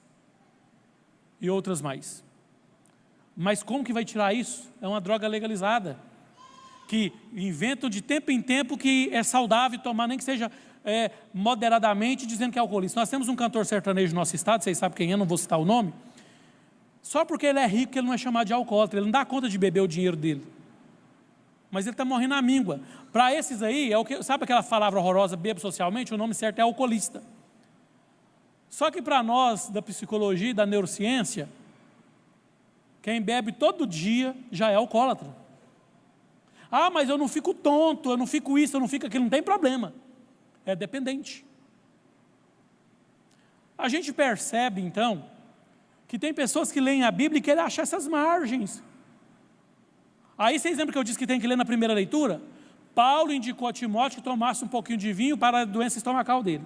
E outras mais. Mas como que vai tirar isso? É uma droga legalizada, que inventam de tempo em tempo que é saudável tomar, nem que seja moderadamente, dizendo que é alcoolista. Nós temos um cantor sertanejo no nosso estado, vocês sabem quem é, não vou citar o nome. Só porque ele é rico, ele não é chamado de alcoólatra, ele não dá conta de beber o dinheiro dele. Mas ele está morrendo na míngua. Para esses aí, sabe aquela palavra horrorosa, bebo socialmente? O nome certo é alcoolista. Só que para nós, da psicologia e da neurociência, quem bebe todo dia já é alcoólatra. Ah, mas eu não fico tonto, eu não fico isso, eu não fico aquilo, não tem problema. É dependente. A gente percebe, então, que tem pessoas que leem a Bíblia e querem achar essas margens. Aí vocês lembram que eu disse que tem que ler na primeira leitura? Paulo indicou a Timóteo que tomasse um pouquinho de vinho para a doença estomacal dele.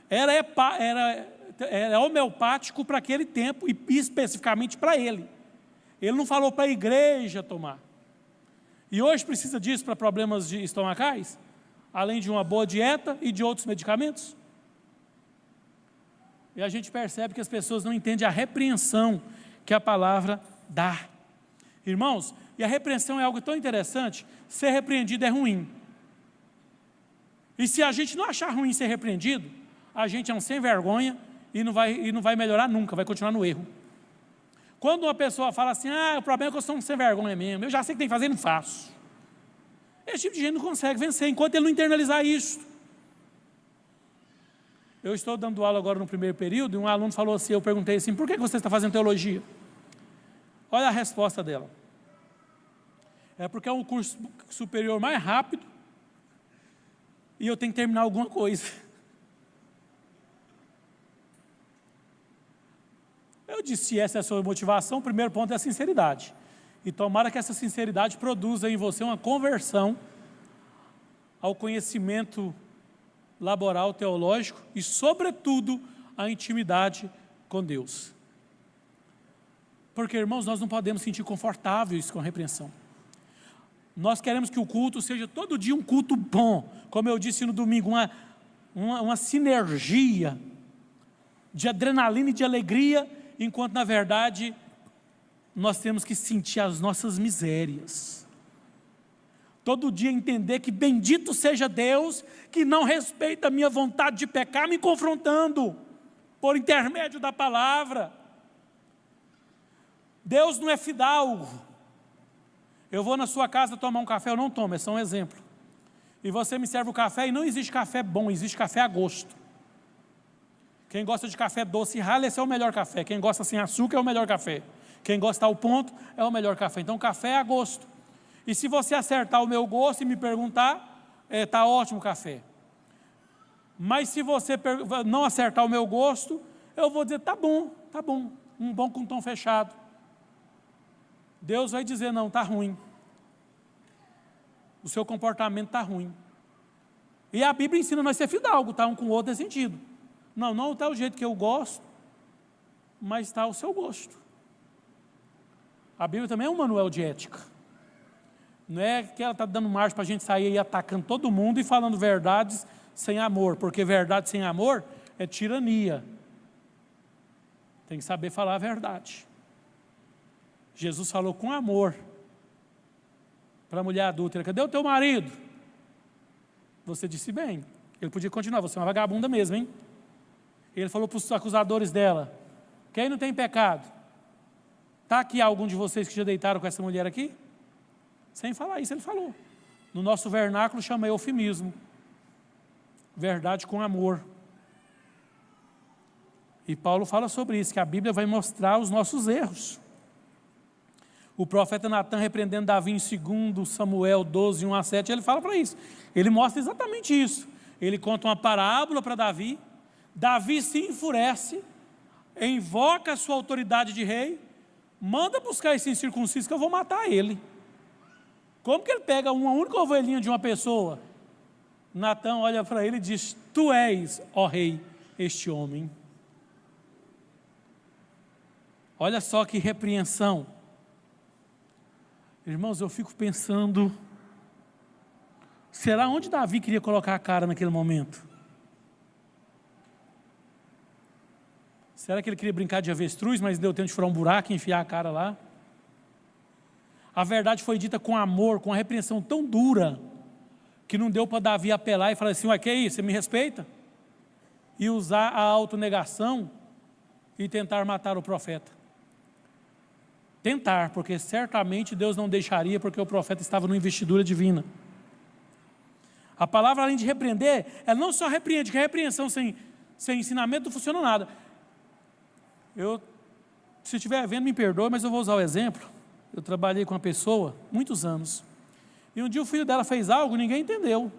Era homeopático para aquele tempo e especificamente para ele. Ele não falou para a igreja tomar. E hoje precisa disso para problemas estomacais? Além de uma boa dieta e de outros medicamentos? E a gente percebe que as pessoas não entendem a repreensão que a palavra dá. Irmãos, e a repreensão é algo tão interessante, ser repreendido é ruim. E se a gente não achar ruim ser repreendido, a gente é um sem vergonha e não vai melhorar nunca, vai continuar no erro. Quando uma pessoa fala assim, o problema é que eu sou um sem vergonha mesmo, eu já sei o que tem que fazer e não faço. Esse tipo de gente não consegue vencer, enquanto ele não internalizar isso. Eu estou dando aula agora no primeiro período, e um aluno falou assim, eu perguntei assim, por que você está fazendo teologia? Olha a resposta dela. É porque é um curso superior mais rápido, e eu tenho que terminar alguma coisa. Eu disse, se essa é a sua motivação, o primeiro ponto é a sinceridade. E tomara que essa sinceridade produza em você uma conversão ao conhecimento laboral, teológico e, sobretudo, à intimidade com Deus. Porque, irmãos, nós não podemos sentir confortáveis com a repreensão. Nós queremos que o culto seja todo dia um culto bom, como eu disse no domingo, uma sinergia de adrenalina e de alegria, enquanto na verdade nós temos que sentir as nossas misérias. Todo dia entender que bendito seja Deus, que não respeita a minha vontade de pecar, me confrontando por intermédio da palavra. Deus não é fidalgo. Eu vou na sua casa tomar um café, eu não tomo, é só um exemplo. E você me serve o café e não existe café bom, existe café a gosto. Quem gosta de café doce e ralo, esse é o melhor café. Quem gosta sem açúcar é o melhor café. Quem gosta ao ponto é o melhor café. Então café é a gosto. E se você acertar o meu gosto e me perguntar, está ótimo o café. Mas se você não acertar o meu gosto, eu vou dizer, tá bom, um bom com tom fechado. Deus vai dizer, não, está ruim. O seu comportamento está ruim. E a Bíblia ensina nós a ser fidalgo, tá? Um com o outro nesse sentido. Não está o jeito que eu gosto, mas está o seu gosto. A Bíblia também é um manual de ética. Não é que ela está dando margem para a gente sair aí atacando todo mundo e falando verdades sem amor, porque verdade sem amor é tirania. Tem que saber falar a verdade. Jesus falou com amor para a mulher adúltera, cadê o teu marido? Você disse bem, ele podia continuar, você é uma vagabunda mesmo, hein? Ele falou para os acusadores dela, quem não tem pecado? Está aqui algum de vocês que já deitaram com essa mulher aqui? Sem falar isso, ele falou. No nosso vernáculo chama eufemismo. Verdade com amor. E Paulo fala sobre isso, que a Bíblia vai mostrar os nossos erros. O profeta Natan, repreendendo Davi em 2 Samuel 12, 1 a 7, ele fala para isso. Ele mostra exatamente isso. Ele conta uma parábola para Davi. Davi se enfurece, invoca a sua autoridade de rei, manda buscar esse incircunciso que eu vou matar ele. Como que ele pega uma única ovelhinha de uma pessoa? Natan olha para ele e diz, tu és, ó rei, este homem. Olha só que repreensão. Irmãos, eu fico pensando, será onde Davi queria colocar a cara naquele momento? Será que ele queria brincar de avestruz, mas deu tempo de furar um buraco e enfiar a cara lá? A verdade foi dita com amor, com uma repreensão tão dura, que não deu para Davi apelar e falar assim, ué, que é isso, você me respeita? E usar a autonegação e tentar matar o profeta. Tentar, porque certamente Deus não deixaria, porque o profeta estava numa investidura divina. A palavra, além de repreender, ela não só repreende, que a repreensão sem ensinamento não funciona nada. Se estiver vendo, me perdoe, mas eu vou usar o exemplo. Eu trabalhei com uma pessoa, muitos anos, e um dia o filho dela fez algo, ninguém entendeu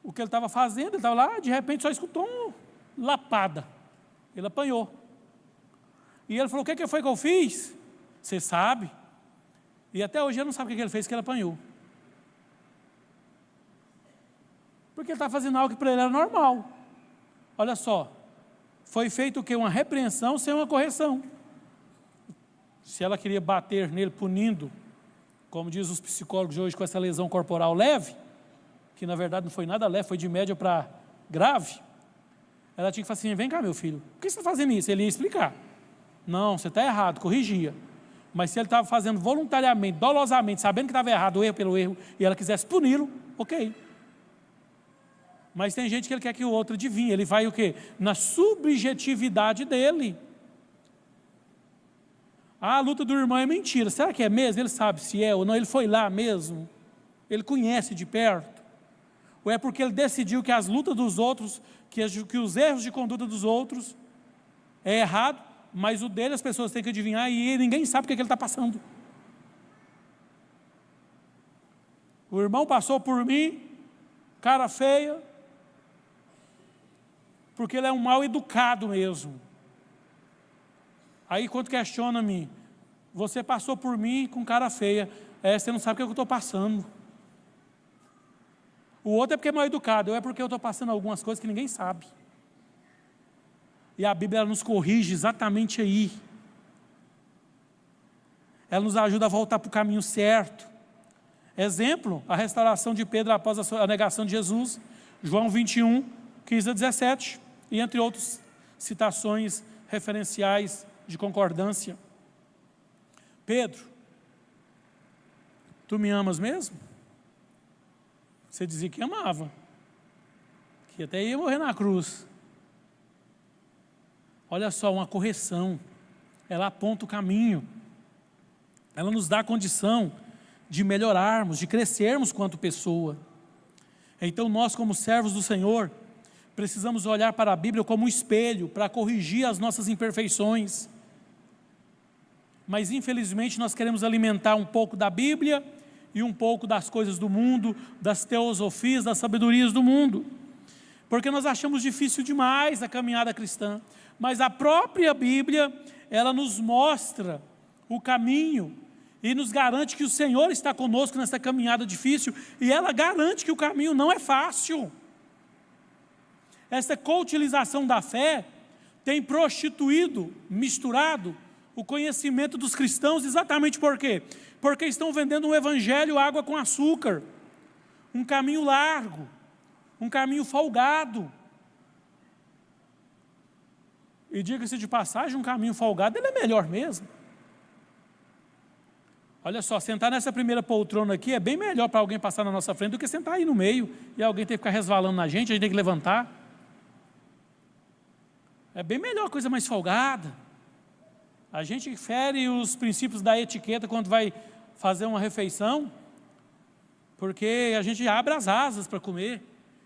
o que ele estava fazendo, ele estava lá, de repente só escutou uma lapada, ele apanhou. E ele falou, o que foi que eu fiz? Você sabe? E até hoje ele não sabe o que ele fez, que ele apanhou. Porque ele estava fazendo algo que para ele era normal. Olha só, foi feito o quê? Uma repreensão sem uma correção. Se ela queria bater nele, punindo, como diz os psicólogos de hoje, com essa lesão corporal leve, que na verdade não foi nada leve, foi de média para grave, ela tinha que falar assim, vem cá meu filho, por que você está fazendo isso? Ele ia explicar. Não, você está errado, corrigia. Mas se ele estava fazendo voluntariamente, dolosamente, sabendo que estava errado, o erro pelo erro, e ela quisesse puni-lo, ok. Mas tem gente que ele quer que o outro adivinhe, ele vai o quê? Na subjetividade dele. A luta do irmão é mentira, será que é mesmo? Ele sabe se é ou não, ele foi lá mesmo, ele conhece de perto. Ou é porque ele decidiu que as lutas dos outros, que os erros de conduta dos outros é errado, mas o dele as pessoas têm que adivinhar e ninguém sabe o que ele está passando. O irmão passou por mim, cara feia, porque ele é um mal educado mesmo. Aí quando questiona-me, você passou por mim com cara feia, você não sabe o que eu estou passando. O outro é porque é mal educado, eu é porque eu estou passando algumas coisas que ninguém sabe. E a Bíblia ela nos corrige exatamente aí. Ela nos ajuda a voltar para o caminho certo. Exemplo, a restauração de Pedro após a negação de Jesus, João 21, 15 a 17, e entre outras citações referenciais de concordância. Pedro, tu me amas mesmo? Você dizia que amava, que até ia morrer na cruz. Olha só, uma correção, ela aponta o caminho, ela nos dá a condição de melhorarmos, de crescermos quanto pessoa. Então nós, como servos do Senhor, precisamos olhar para a Bíblia como um espelho para corrigir as nossas imperfeições. Mas infelizmente nós queremos alimentar um pouco da Bíblia e um pouco das coisas do mundo, das teosofias, das sabedorias do mundo, porque nós achamos difícil demais a caminhada cristã. Mas a própria Bíblia, ela nos mostra o caminho e nos garante que o Senhor está conosco nessa caminhada difícil, e ela garante que o caminho não é fácil. Essa coutilização da fé tem prostituído, misturado o conhecimento dos cristãos, exatamente por quê? Porque estão vendendo um evangelho água com açúcar, um caminho largo, um caminho folgado. E diga-se de passagem, um caminho folgado, ele é melhor mesmo. Olha só, sentar nessa primeira poltrona aqui é bem melhor para alguém passar na nossa frente do que sentar aí no meio e alguém ter que ficar resvalando na gente, a gente tem que levantar. É bem melhor, coisa mais folgada. A gente fere os princípios da etiqueta quando vai fazer uma refeição, porque a gente abre as asas para comer,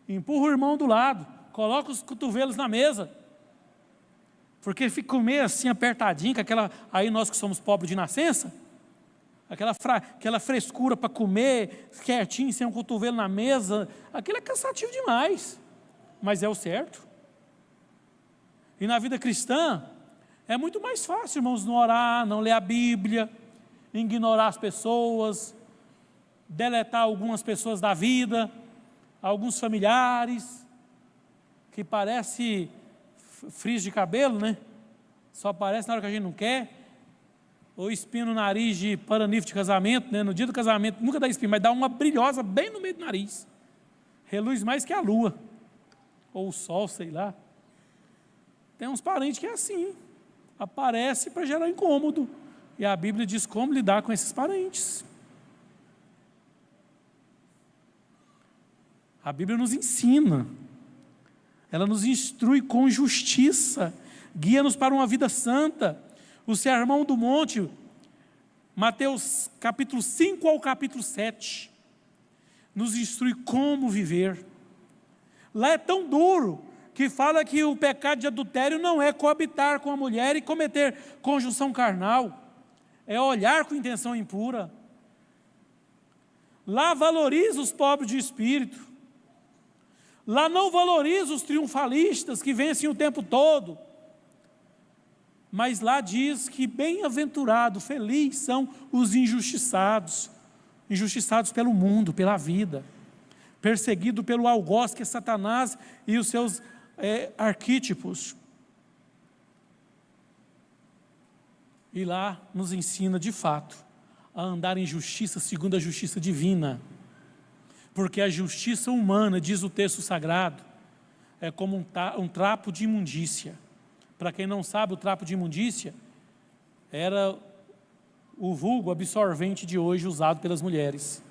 empurra o irmão do lado, coloca os cotovelos na mesa, porque fica comer assim apertadinho, com aquela, aí nós que somos pobres de nascença, aquela frescura para comer quietinho, sem um cotovelo na mesa, aquilo é cansativo demais, mas é o certo. E na vida cristã, é muito mais fácil, irmãos, não orar, não ler a Bíblia, ignorar as pessoas, deletar algumas pessoas da vida, alguns familiares, que parece frizz de cabelo, né? Só aparece na hora que a gente não quer, ou espinho no nariz de paranífero de casamento, né? No dia do casamento nunca dá espinho, mas dá uma brilhosa bem no meio do nariz, reluz mais que a lua, ou o sol, sei lá. Tem uns parentes que é assim, aparece para gerar incômodo, e a Bíblia diz como lidar com esses parentes. A Bíblia nos ensina, ela nos instrui com justiça, guia-nos para uma vida santa. O Sermão do Monte, Mateus capítulo 5 ao capítulo 7, nos instrui como viver. Lá é tão duro, que fala que o pecado de adultério não é coabitar com a mulher e cometer conjunção carnal, é olhar com intenção impura. Lá valoriza os pobres de espírito, lá não valoriza os triunfalistas que vencem o tempo todo, mas lá diz que bem-aventurado, feliz são os injustiçados, injustiçados pelo mundo, pela vida, perseguido pelo algoz que é Satanás e os seus arquétipos. E lá nos ensina de fato a andar em justiça segundo a justiça divina, porque a justiça humana, diz o texto sagrado, é como um trapo de imundícia. Para quem não sabe, o trapo de imundícia era o vulgo absorvente de hoje usado pelas mulheres.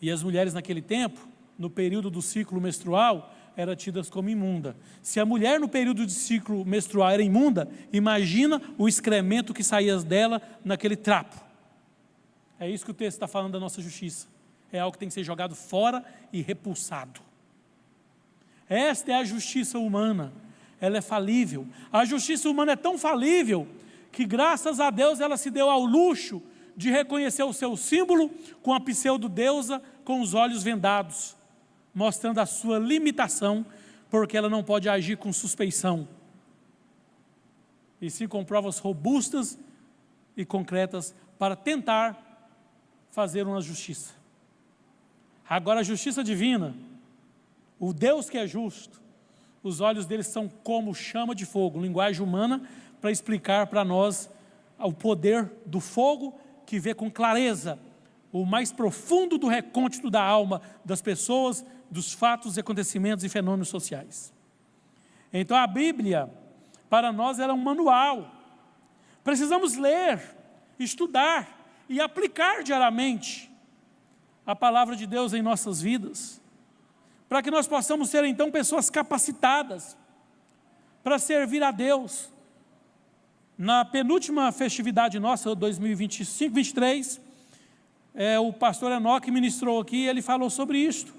E as mulheres naquele tempo, no período do ciclo menstrual, eram tidas como imunda. Se a mulher no período de ciclo menstrual era imunda, imagina o excremento que saía dela naquele trapo. É isso que o texto está falando da nossa justiça. É algo que tem que ser jogado fora e repulsado. Esta é a justiça humana. Ela é falível. A justiça humana é tão falível que, graças a Deus, ela se deu ao luxo de reconhecer o seu símbolo com a pseudo-deusa com os olhos vendados, mostrando a sua limitação, porque ela não pode agir com suspeição, e sim com provas robustas e concretas para tentar fazer uma justiça. Agora a justiça divina, o Deus que é justo, os olhos deles são como chama de fogo, linguagem humana, para explicar para nós o poder do fogo que vê com clareza o mais profundo do recôndito da alma das pessoas, dos fatos, acontecimentos e fenômenos sociais. Então a Bíblia, para nós, ela é um manual. Precisamos ler, estudar e aplicar diariamente a palavra de Deus em nossas vidas, para que nós possamos ser então pessoas capacitadas para servir a Deus. Na penúltima festividade nossa, 2025-23, o pastor Enoque ministrou aqui, ele falou sobre isto.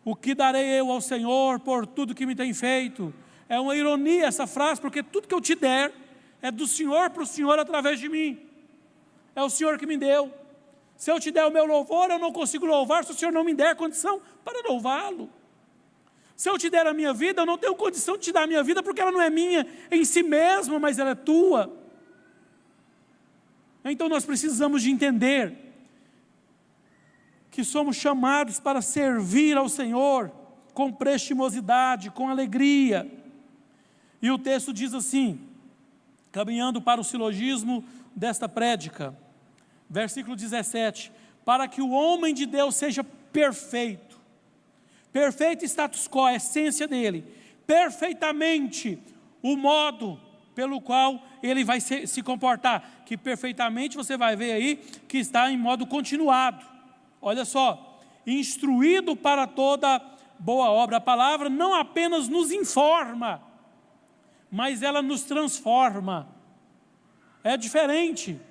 O que darei eu ao Senhor por tudo que me tem feito? É uma ironia essa frase, porque tudo que eu te der é do Senhor para o Senhor através de mim. É o Senhor que me deu. Se eu te der o meu louvor, eu não consigo louvar se o Senhor não me der condição para louvá-lo. Se eu te der a minha vida, eu não tenho condição de te dar a minha vida, porque ela não é minha em si mesma, mas ela é tua. Então nós precisamos de entender que somos chamados para servir ao Senhor com prestimosidade, com alegria. E o texto diz assim, caminhando para o silogismo desta prédica, versículo 17, para que o homem de Deus seja perfeito, perfeito status quo, a essência dele, perfeitamente o modo pelo qual ele vai se comportar, que perfeitamente você vai ver aí, que está em modo continuado, olha só, instruído para toda boa obra. A palavra não apenas nos informa, mas ela nos transforma. É diferente.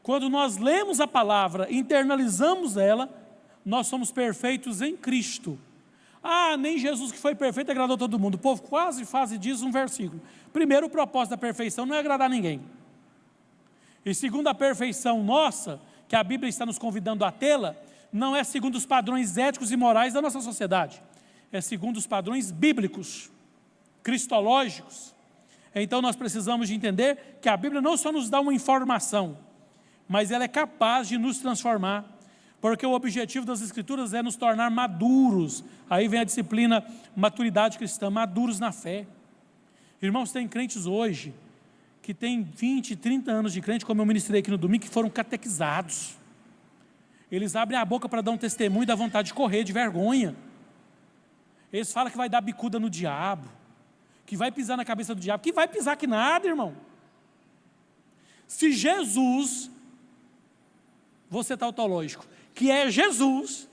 Quando nós lemos a palavra, internalizamos ela, nós somos perfeitos em Cristo. Ah, nem Jesus que foi perfeito agradou todo mundo. O povo quase faz e diz um versículo. Primeiro, o propósito da perfeição não é agradar ninguém. E segundo, a perfeição nossa, que a Bíblia está nos convidando a tê-la, não é segundo os padrões éticos e morais da nossa sociedade. É segundo os padrões bíblicos, cristológicos. Então nós precisamos de entender que a Bíblia não só nos dá uma informação, mas ela é capaz de nos transformar, porque o objetivo das Escrituras é nos tornar maduros. Aí vem a disciplina maturidade cristã, maduros na fé. Irmãos, tem crentes hoje que têm 20, 30 anos de crente, como eu ministrei aqui no domingo, que foram catequizados. Eles abrem a boca para dar um testemunho e dá vontade de correr, de vergonha. Eles falam que vai dar bicuda no diabo, que vai pisar na cabeça do diabo, que vai pisar que nada, irmão. Se Jesus, vou ser tautológico, que é Jesus,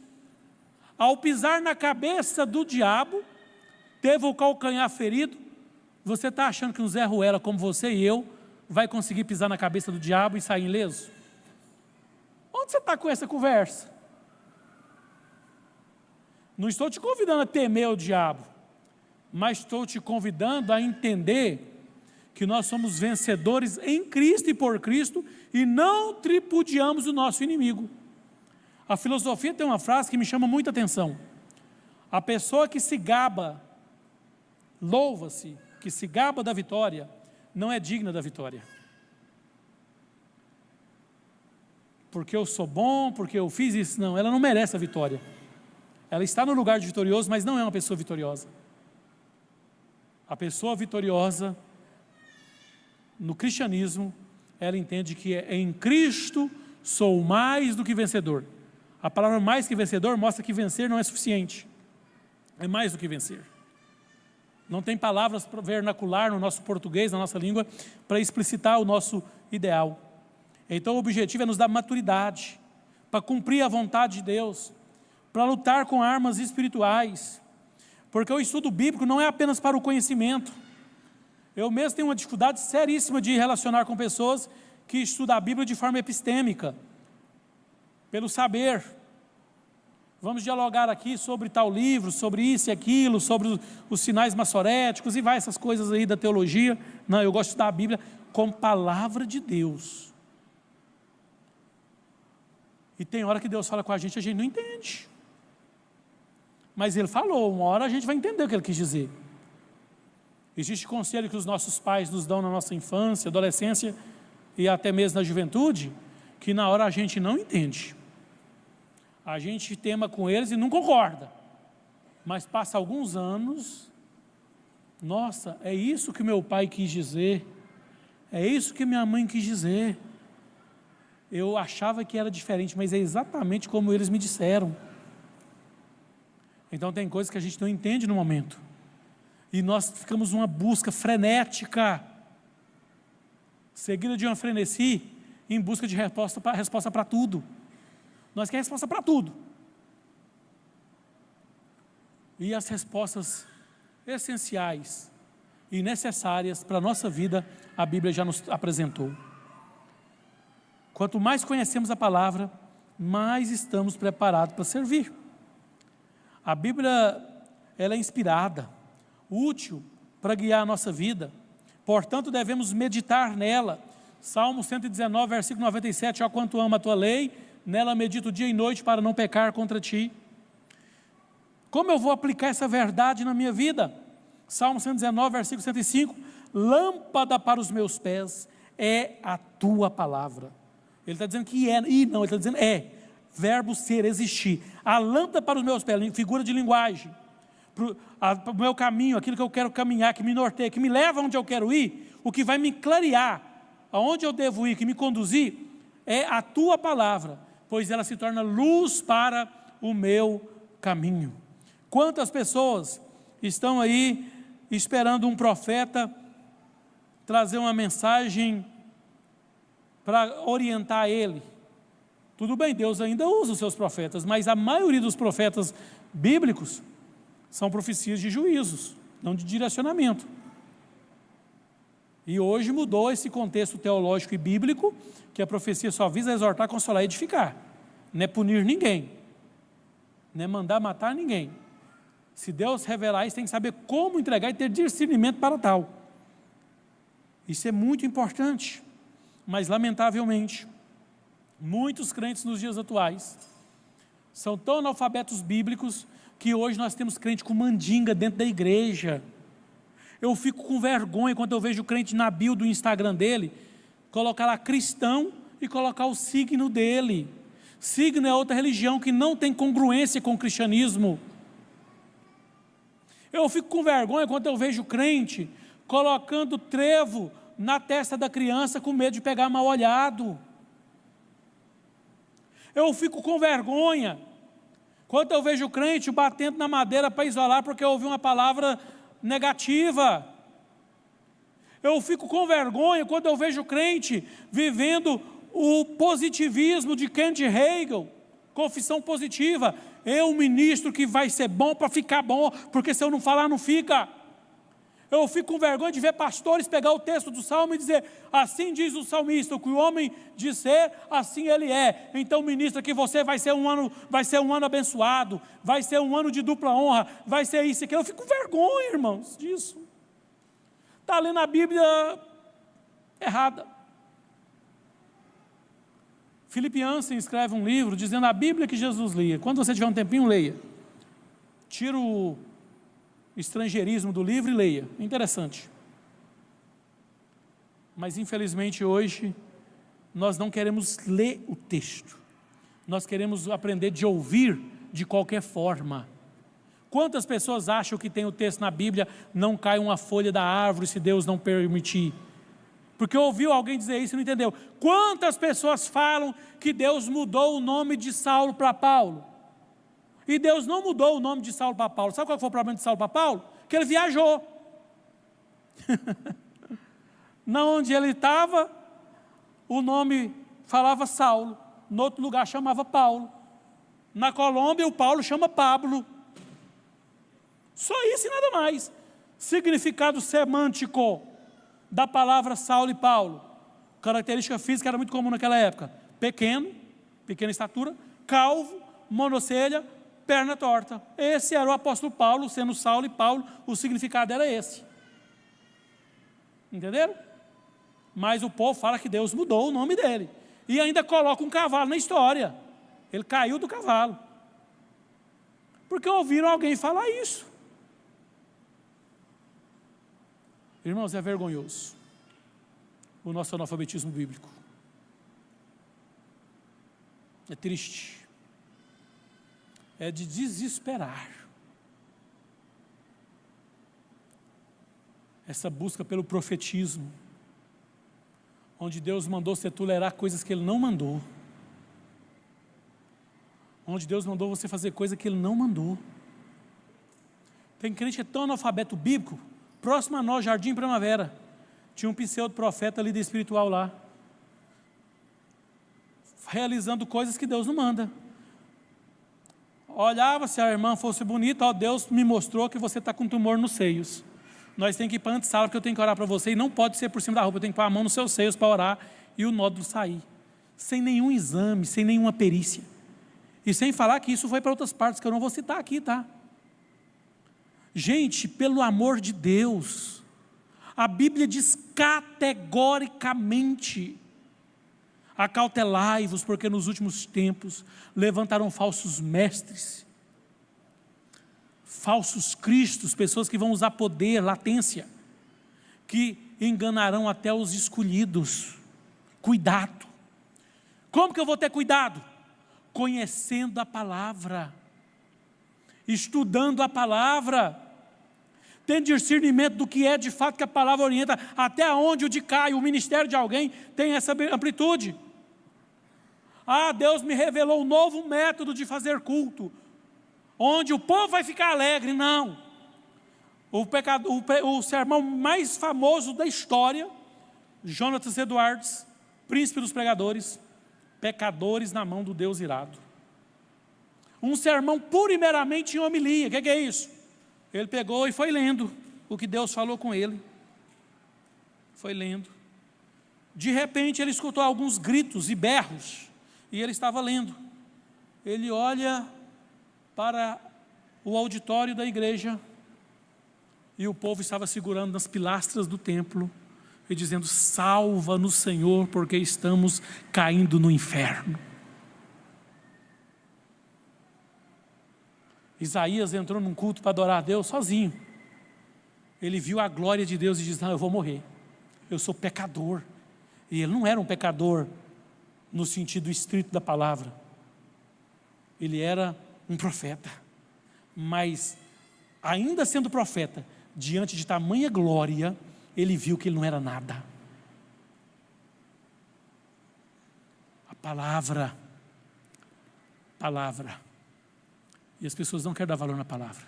ao pisar na cabeça do diabo, teve o calcanhar ferido, você está achando que um Zé Ruela como você e eu, vai conseguir pisar na cabeça do diabo e sair ileso? Onde você está com essa conversa? Não estou te convidando a temer o diabo, mas estou te convidando a entender que nós somos vencedores em Cristo e por Cristo, e não tripudiamos o nosso inimigo. A filosofia tem uma frase que me chama muita atenção. A pessoa que se gaba, louva-se, que se gaba da vitória, não é digna da vitória. Porque eu sou bom, porque eu fiz isso. Não, ela não merece a vitória. Ela está no lugar de vitorioso, mas não é uma pessoa vitoriosa. A pessoa vitoriosa, no cristianismo, ela entende que em Cristo sou mais do que vencedor. A palavra mais que vencedor mostra que vencer não é suficiente. É mais do que vencer. Não tem palavras vernacular no nosso português, na nossa língua, para explicitar o nosso ideal. Então o objetivo é nos dar maturidade, para cumprir a vontade de Deus, para lutar com armas espirituais, porque o estudo bíblico não é apenas para o conhecimento. Eu mesmo tenho uma dificuldade seríssima de relacionar com pessoas que estudam a Bíblia de forma epistêmica, pelo saber. Vamos dialogar aqui sobre tal livro, sobre isso e aquilo, sobre os sinais maçoréticos e vai essas coisas aí da teologia. Não, eu gosto de estudar a Bíblia como palavra de Deus. E tem hora que Deus fala com a gente não entende. Mas Ele falou, uma hora a gente vai entender o que Ele quis dizer. Existe conselho que os nossos pais nos dão na nossa infância, adolescência e até mesmo na juventude, que na hora a gente não entende. A gente tema com eles e não concorda. Mas passa alguns anos, nossa, é isso que meu pai quis dizer, é isso que minha mãe quis dizer. Eu achava que era diferente, mas é exatamente como eles me disseram. Então tem coisas que a gente não entende no momento. E nós ficamos numa busca frenética, seguida de uma frenesi, em busca de resposta para tudo. Nós queremos resposta para tudo. E as respostas essenciais e necessárias para a nossa vida, a Bíblia já nos apresentou. Quanto mais conhecemos a palavra, mais estamos preparados para servir. A Bíblia, ela é inspirada, útil para guiar a nossa vida. Portanto, devemos meditar nela. Salmo 119, versículo 97, ó quanto amo a tua lei, nela medito dia e noite para não pecar contra ti. Como eu vou aplicar essa verdade na minha vida? Salmo 119, versículo 105, lâmpada para os meus pés é a tua palavra. Ele está dizendo que é, e não, ele está dizendo é, verbo ser, existir. A lâmpada para os meus pés, figura de linguagem, para o meu caminho, aquilo que eu quero caminhar, que me norteia, que me leva onde eu quero ir, o que vai me clarear, aonde eu devo ir, que me conduzir, é a tua palavra, pois ela se torna luz para o meu caminho. Quantas pessoas estão aí esperando um profeta trazer uma mensagem para orientar ele? Tudo bem, Deus ainda usa os seus profetas, mas a maioria dos profetas bíblicos são profecias de juízos, não de direcionamento. E hoje mudou esse contexto teológico e bíblico, que a profecia só visa exortar, consolar e edificar. Não é punir ninguém, não é mandar matar ninguém. Se Deus revelar isso, tem que saber como entregar e ter discernimento para tal. Isso é muito importante. Mas, lamentavelmente, muitos crentes nos dias atuais são tão analfabetos bíblicos que hoje nós temos crente com mandinga dentro da igreja. Eu fico com vergonha quando eu vejo o crente na bio do Instagram dele, colocar lá cristão e colocar o signo dele. Signo é outra religião que não tem congruência com o cristianismo. Eu fico com vergonha quando eu vejo crente colocando trevo na testa da criança com medo de pegar mal olhado. Eu fico com vergonha quando eu vejo crente batendo na madeira para isolar porque eu ouvi uma palavra negativa. Eu fico com vergonha quando eu vejo crente vivendo o positivismo de Kent Hagel, confissão positiva. Eu ministro que vai ser bom para ficar bom, porque se eu não falar não fica. Eu fico com vergonha de ver pastores pegar o texto do Salmo e dizer, assim diz o salmista, o que o homem disser, assim ele é. Então ministra que você vai ser um ano abençoado, vai ser um ano de dupla honra, vai ser isso e aquilo. Eu fico com vergonha, irmãos, disso. Está lendo a Bíblia errada. Philip Yancey escreve um livro dizendo a Bíblia que Jesus lia. Quando você tiver um tempinho, leia. Tira o estrangeirismo do livro e leia. Interessante. Mas infelizmente hoje nós não queremos ler o texto. Nós queremos aprender de ouvir de qualquer forma. Quantas pessoas acham que tem o texto na Bíblia, não cai uma folha da árvore se Deus não permitir? Porque ouviu alguém dizer isso e não entendeu. Quantas pessoas falam que Deus mudou o nome de Saulo para Paulo? E Deus não mudou o nome de Saulo para Paulo. Sabe qual foi o problema de Saulo para Paulo? Que ele viajou. Na onde ele estava, o nome falava Saulo. No outro lugar chamava Paulo. Na Colômbia, o Paulo chama Pablo. Só isso e nada mais. Significado semântico da palavra Saulo e Paulo. Característica física era muito comum naquela época. Pequeno, pequena estatura, calvo, monocelha, perna torta. Esse era o apóstolo Paulo, sendo Saulo e Paulo, o significado era esse. Entenderam? Mas o povo fala que Deus mudou o nome dele. E ainda coloca um cavalo na história. Ele caiu do cavalo. Porque ouviram alguém falar isso. Irmãos, é vergonhoso o nosso analfabetismo bíblico. É triste. é de desesperar. Essa busca pelo profetismo, onde Deus mandou você tolerar coisas que Ele não mandou, onde Deus mandou você fazer coisa que Ele não mandou. Tem crente que é tão analfabeto bíblico, próximo a nós, Jardim Primavera, tinha um pseudo-profeta, líder espiritual lá, realizando coisas que Deus não manda. Olhava, se a irmã fosse bonita, ó, Deus me mostrou que você está com tumor nos seios. Nós temos que ir para a antessala, porque eu tenho que orar para você, e não pode ser por cima da roupa, eu tenho que pôr a mão nos seus seios para orar, e o nódulo sair. Sem nenhum exame, sem nenhuma perícia. E sem falar que isso foi para outras partes, que eu não vou citar aqui, tá? Gente, pelo amor de Deus, a Bíblia diz categoricamente: acautelai-vos, porque nos últimos tempos levantarão falsos mestres, falsos cristos, pessoas que vão usar poder, latência, que enganarão até os escolhidos. Cuidado. Como que eu vou ter cuidado? Conhecendo a palavra, estudando a palavra, tendo discernimento do que é de fato que a palavra orienta, até onde o de cá e o ministério de alguém tem essa amplitude. Ah, Deus me revelou um novo método de fazer culto, onde o povo vai ficar alegre. Não. O sermão mais famoso da história, Jonathan Edwards, príncipe dos pregadores, pecadores na mão do Deus irado. Um sermão pura e meramente em homilia. O que é isso? Ele pegou e foi lendo o que Deus falou com ele. Foi lendo. De repente ele escutou alguns gritos e berros, e ele estava lendo. Ele olha para o auditório da igreja, e o povo estava segurando nas pilastras do templo, e dizendo: salva-nos, Senhor, porque estamos caindo no inferno. Isaías entrou num culto para adorar a Deus sozinho. Ele viu a glória de Deus e disse: não, eu vou morrer, eu sou pecador. E ele não era um pecador no sentido estrito da palavra, ele era um profeta, mas ainda sendo profeta, diante de tamanha glória, ele viu que ele não era nada. A palavra, e as pessoas não querem dar valor na palavra,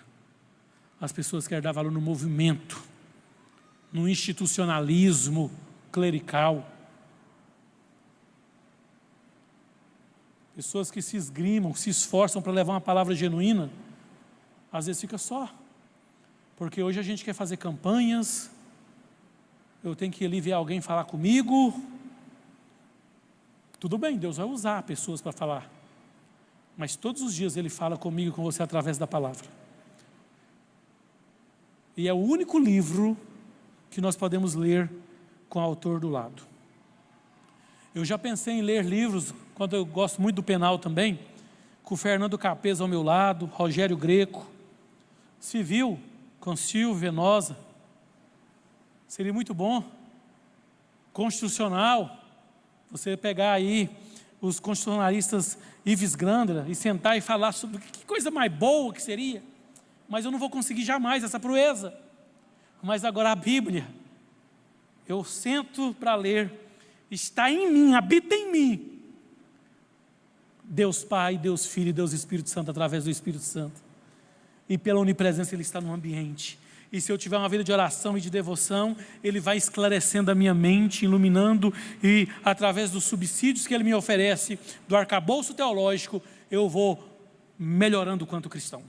as pessoas querem dar valor no movimento, no institucionalismo clerical. Pessoas que se esgrimam, se esforçam para levar uma palavra genuína, às vezes fica só, porque hoje a gente quer fazer campanhas, eu tenho que ir ali ver alguém falar comigo. Tudo bem, Deus vai usar pessoas para falar, mas todos os dias Ele fala comigo e com você através da palavra. E é o único livro que nós podemos ler com o autor do lado. Eu já pensei em ler livros, quando eu gosto muito do penal também, com o Fernando Capeza ao meu lado, Rogério Greco, civil, com Silvio Venosa, seria muito bom. Constitucional, você pegar aí os constitucionalistas Ives Grandra e sentar e falar sobre que coisa mais boa que seria, mas eu não vou conseguir jamais essa proeza. Mas agora a Bíblia, eu sento para ler, está em mim, habita em mim, Deus Pai, Deus Filho e Deus Espírito Santo, através do Espírito Santo, e pela onipresença Ele está no ambiente. E se eu tiver uma vida de oração e de devoção, Ele vai esclarecendo a minha mente, iluminando, e através dos subsídios que Ele me oferece, do arcabouço teológico, eu vou melhorando quanto cristão.